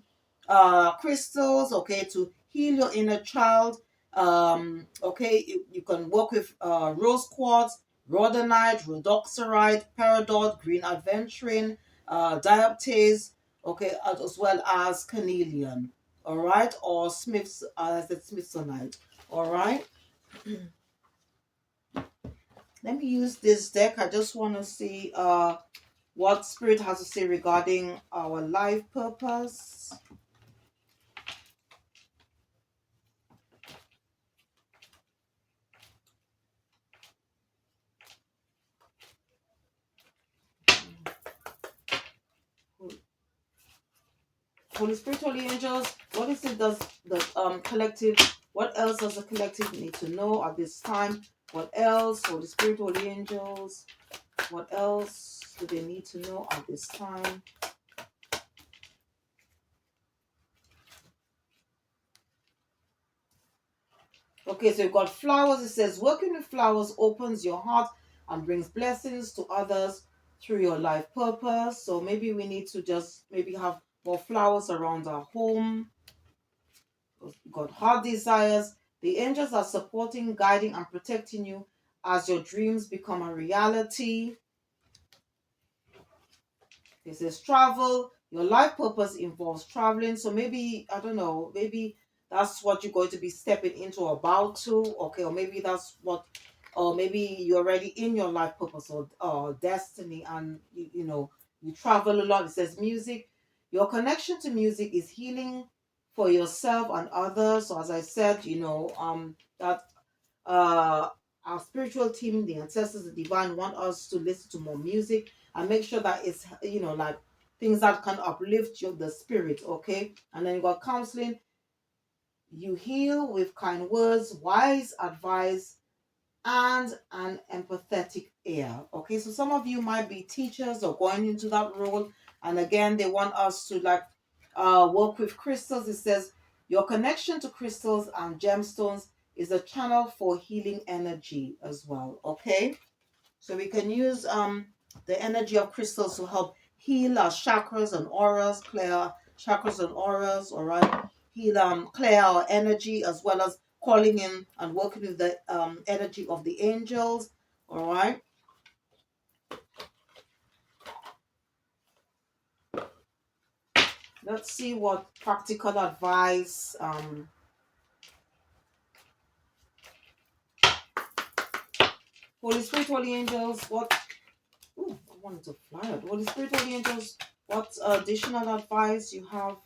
crystals, okay, to heal your inner child, okay, you can work with rose quartz, rhodonite, rhodoxarite, peridot, green aventurine, dioptase, okay, as well as carnelian, all right, or smiths, as the smithsonite, all right. Let me use this deck. I just want to see what Spirit has to say regarding our life purpose. Holy Spirit, Holy Angels, what is it does the collective, what else does the collective need to know at this time? What else? Holy Spirit, Holy Angels, what else do they need to know at this time? Okay, so you've got flowers. It says, working with flowers opens your heart and brings blessings to others through your life purpose. So maybe we need to just maybe have more flowers around our home. You've got heart desires. The angels are supporting, guiding, and protecting you as your dreams become a reality. It says travel. Your life purpose involves traveling. So maybe, I don't know, maybe that's what you're going to be stepping into or about to. Okay, or maybe that's what, or maybe you're already in your life purpose or destiny, and you know, you travel a lot. It says music. Your connection to music is healing for yourself and others. So as I said, you know, that uh our spiritual team, the ancestors, the divine, want us to listen to more music and make sure that it's, you know, like things that can uplift the spirit. Okay, and then you got counseling. You heal with kind words, wise advice, and an empathetic ear. Okay, so some of you might be teachers or going into that role, and again, they want us to like work with crystals. It says your connection to crystals and gemstones is a channel for healing energy as well. Okay, so we can use the energy of crystals to help heal our chakras and auras, clear our chakras and auras, all right. Heal clear our energy as well as calling in and working with the energy of the angels. All right. Let's see what practical advice Holy Spirit, Holy Angels, what ooh, I wanted to fly out. Holy Spirit, Holy Angels, what additional advice you have?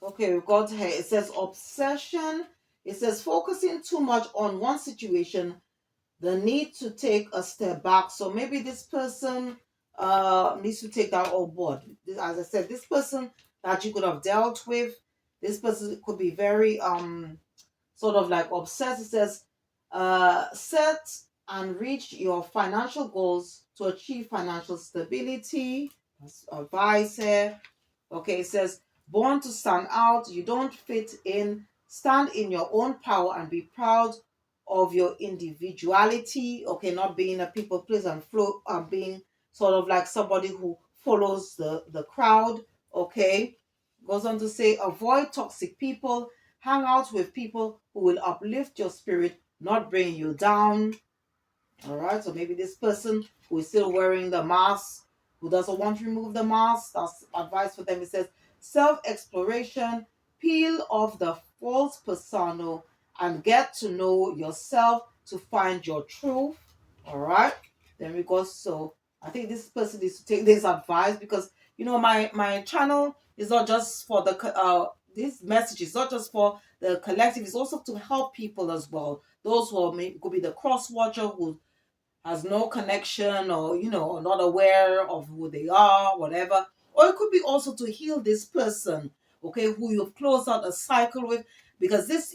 Okay, we've got here. It says obsession. It says focusing too much on one situation, the need to take a step back. So maybe this person needs to take that on board. As I said, this person that you could have dealt with, this person could be very sort of like obsessed. It says set and reach your financial goals to achieve financial stability. That's advice here. Okay, it says, born to stand out, you don't fit in, stand in your own power and be proud of your individuality. Okay, not being a people pleaser and flow, being sort of like somebody who follows the crowd. Okay, goes on to say, avoid toxic people, hang out with people who will uplift your spirit, not bring you down. All right, so maybe this person who is still wearing the mask, who doesn't want to remove the mask, that's advice for them. It says self-exploration, peel off the false persona and get to know yourself to find your truth. All right, then we go. So I think this person needs to take this advice, because my channel is not just for the this message is not just for the collective, it's also to help people as well, those who could be the cross watcher who has no connection, or not aware of who they are, whatever. Or it could be also to heal this person, okay, who you've closed out a cycle with, because this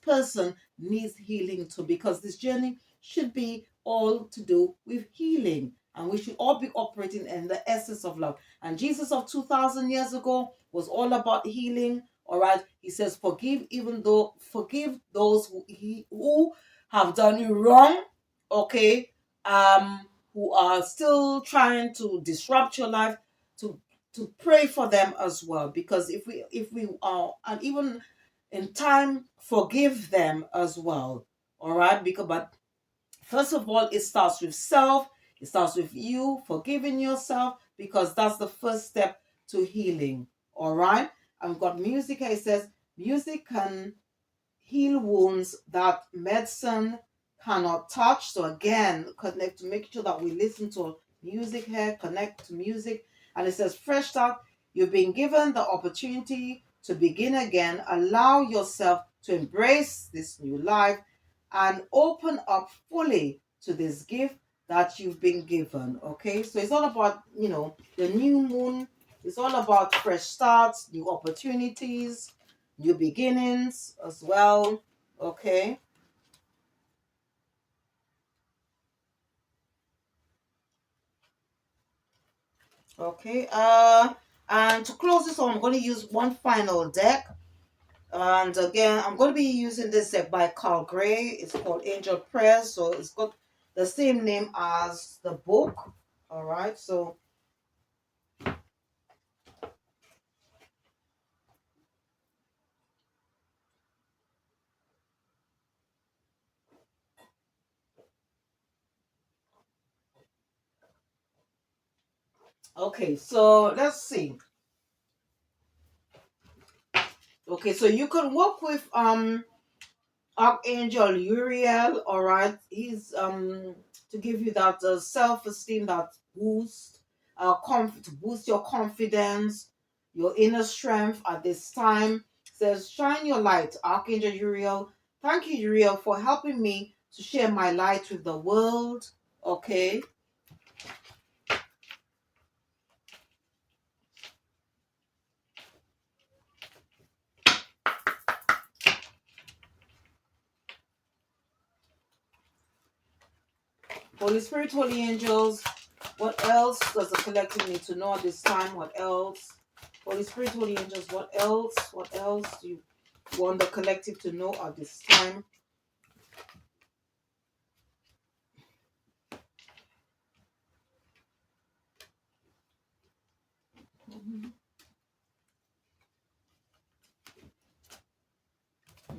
person needs healing too, because this journey should be all to do with healing, and we should all be operating in the essence of love. And Jesus of 2,000 years ago was all about healing. All right, he says, forgive those who have done you wrong, okay, who are still trying to disrupt your life, to pray for them as well, because if we are, and even in time, forgive them as well. All right, but first of all, it starts with self. It starts with you forgiving yourself, because that's the first step to healing. All right, I've got music here. It says music can heal wounds that medicine cannot touch. So again, connect to make sure that we listen to music here, connect to music. And it says fresh start. You've been given the opportunity to begin again. Allow yourself to embrace this new life and open up fully to this gift that you've been given. Okay, so it's all about the new moon. It's all about fresh starts, new opportunities, new beginnings as well. Okay. Okay. And to close this on, I'm going to use one final deck. And again, I'm going to be using this deck by Carl Gray. It's called Angel Prayers. So it's got the same name as the book. All right. So okay. So let's see. Okay. So you can work with Archangel Uriel, all right. He's to give you that self-esteem, that boost, to boost your confidence, your inner strength at this time. Says, shine your light, Archangel Uriel. Thank you, Uriel, for helping me to share my light with the world. Okay. Holy Spirit, holy angels, what else does the collective need to know at this time? What else? Holy Spirit, holy angels, what else? What else do you want the collective to know at this time?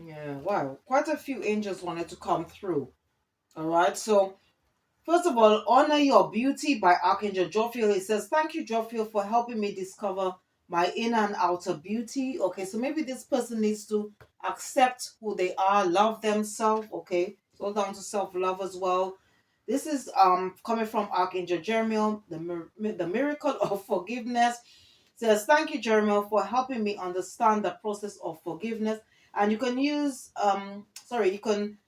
Yeah, wow. Quite a few angels wanted to come through. All right. So, first of all, honor your beauty by Archangel Jophiel. It says, thank you, Jophiel, for helping me discover my inner and outer beauty. Okay, so maybe this person needs to accept who they are, love themselves. Okay, it's all down to self-love as well. This is coming from Archangel Jeremiel, the miracle of forgiveness. It says, thank you, Jeremiel, for helping me understand the process of forgiveness. And you can use you can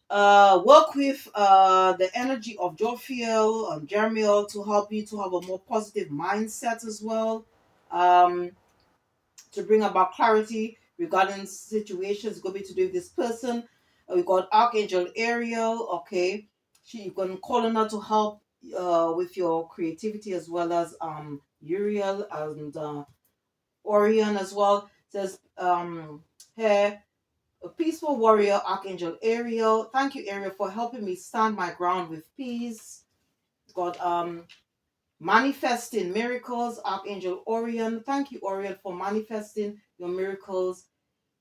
work with the energy of Jophiel and Jeremiel to help you to have a more positive mindset as well, to bring about clarity regarding situations going to do with this person. We got Archangel Ariel. Okay, you can call on her to help with your creativity, as well as Uriel and Orion as well. It says here, a peaceful warrior, Archangel Ariel. Thank you, Ariel, for helping me stand my ground with peace. God, manifesting miracles, Archangel Orion. Thank you, Orion, for manifesting your miracles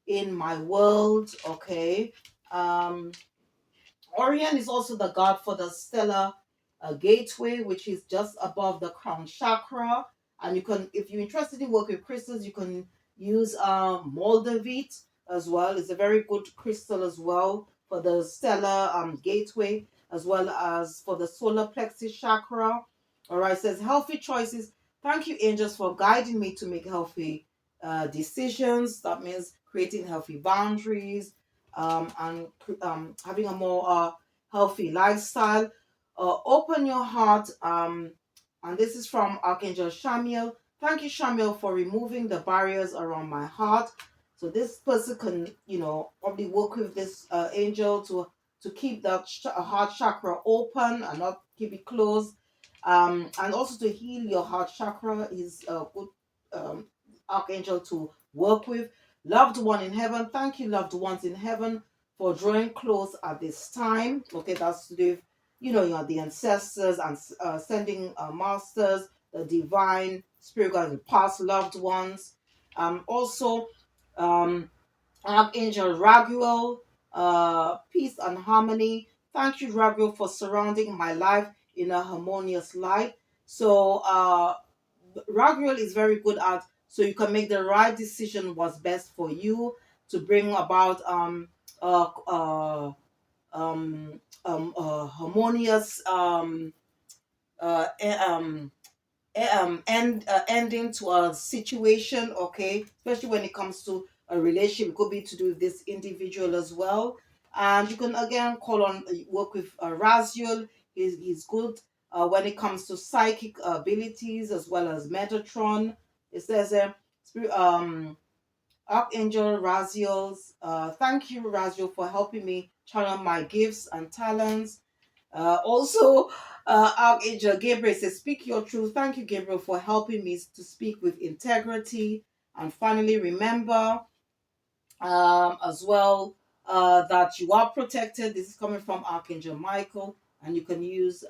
in my world. Okay. Orion is also the god for the stellar gateway, which is just above the crown chakra. And you can, if you're interested in working with crystals, you can use moldavite as well. It's a very good crystal as well for the stellar gateway, as well as for the solar plexus chakra. All right, it says healthy choices. Thank you, angels, for guiding me to make healthy decisions. That means creating healthy boundaries, and having a more healthy lifestyle. Open your heart. And this is from Archangel Shamiel. Thank you, Shamiel, for removing the barriers around my heart. So this person can, probably work with this angel to keep that heart chakra open and not keep it closed. And also to heal your heart chakra is a good archangel to work with. Loved one in heaven, thank you, loved ones in heaven, for drawing close at this time. Okay, that's to do with, you are the ancestors and sending masters, the divine spirit guides, the past loved ones. Also, um, Archangel Raguel, peace and harmony. Thank you, Raguel, for surrounding my life in a harmonious light. So, Raguel is very good at, so you can make the right decision what's best for you to bring about uh, uh, harmonious ending to a situation, okay, especially when it comes to a relationship. It could be to do with this individual as well. And you can again call on, work with Raziel. He's good when it comes to psychic abilities as well as Metatron. It says spirit, Archangel Raziel's, thank you, Raziel, for helping me channel my gifts and talents. Also, Archangel Gabriel says, speak your truth. Thank you, Gabriel, for helping me to speak with integrity. And finally, remember as well that you are protected. This is coming from Archangel Michael, and you can use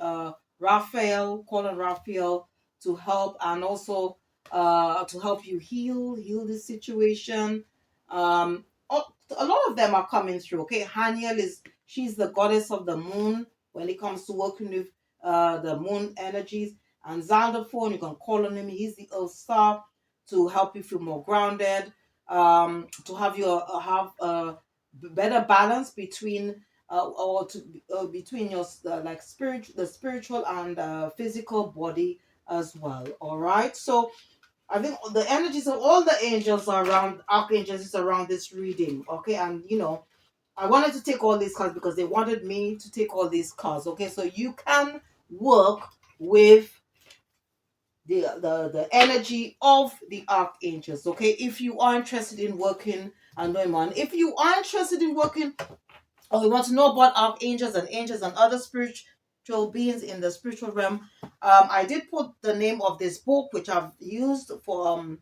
Raphael, call on Raphael to help, and also to help you heal this situation. A lot of them are coming through. Okay, Haniel she's the goddess of the moon when it comes to working with the moon energies. And Xandophone, you can call on him. He's the Earth star to help you feel more grounded, to have your have better balance between between your like the spiritual and physical body as well. All right, so I think the energies of all the angels are around, archangels is around this reading. Okay, and I wanted to take all these cards because they wanted me to take all these cards. Okay, so you can work with the energy of the archangels. Okay, if you are interested in working and knowing more, and if you are interested in working or you want to know about archangels and angels and other spiritual beings in the spiritual realm, I did put the name of this book which I've used for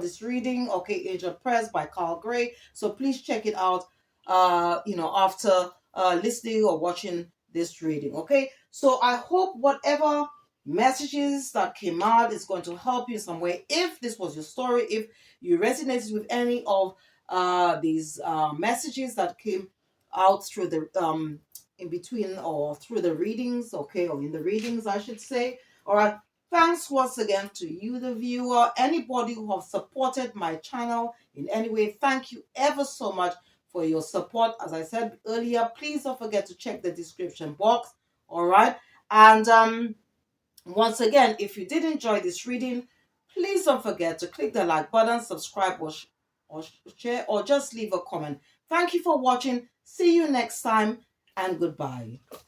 this reading. Okay, Angel Press by Carl Gray. So please check it out. After listening or watching this reading. Okay, so I hope whatever messages that came out is going to help you in some way. If this was your story, if you resonated with any of these messages that came out through the in between or through the readings, okay, or in the readings, I should say. All right. Thanks once again to you, the viewer, anybody who have supported my channel in any way. Thank you ever so much for your support. As I said earlier, please don't forget to check the description box. All right. And once again, if you did enjoy this reading, please don't forget to click the like button, subscribe, or share, or just leave a comment. Thank you for watching. See you next time, and goodbye.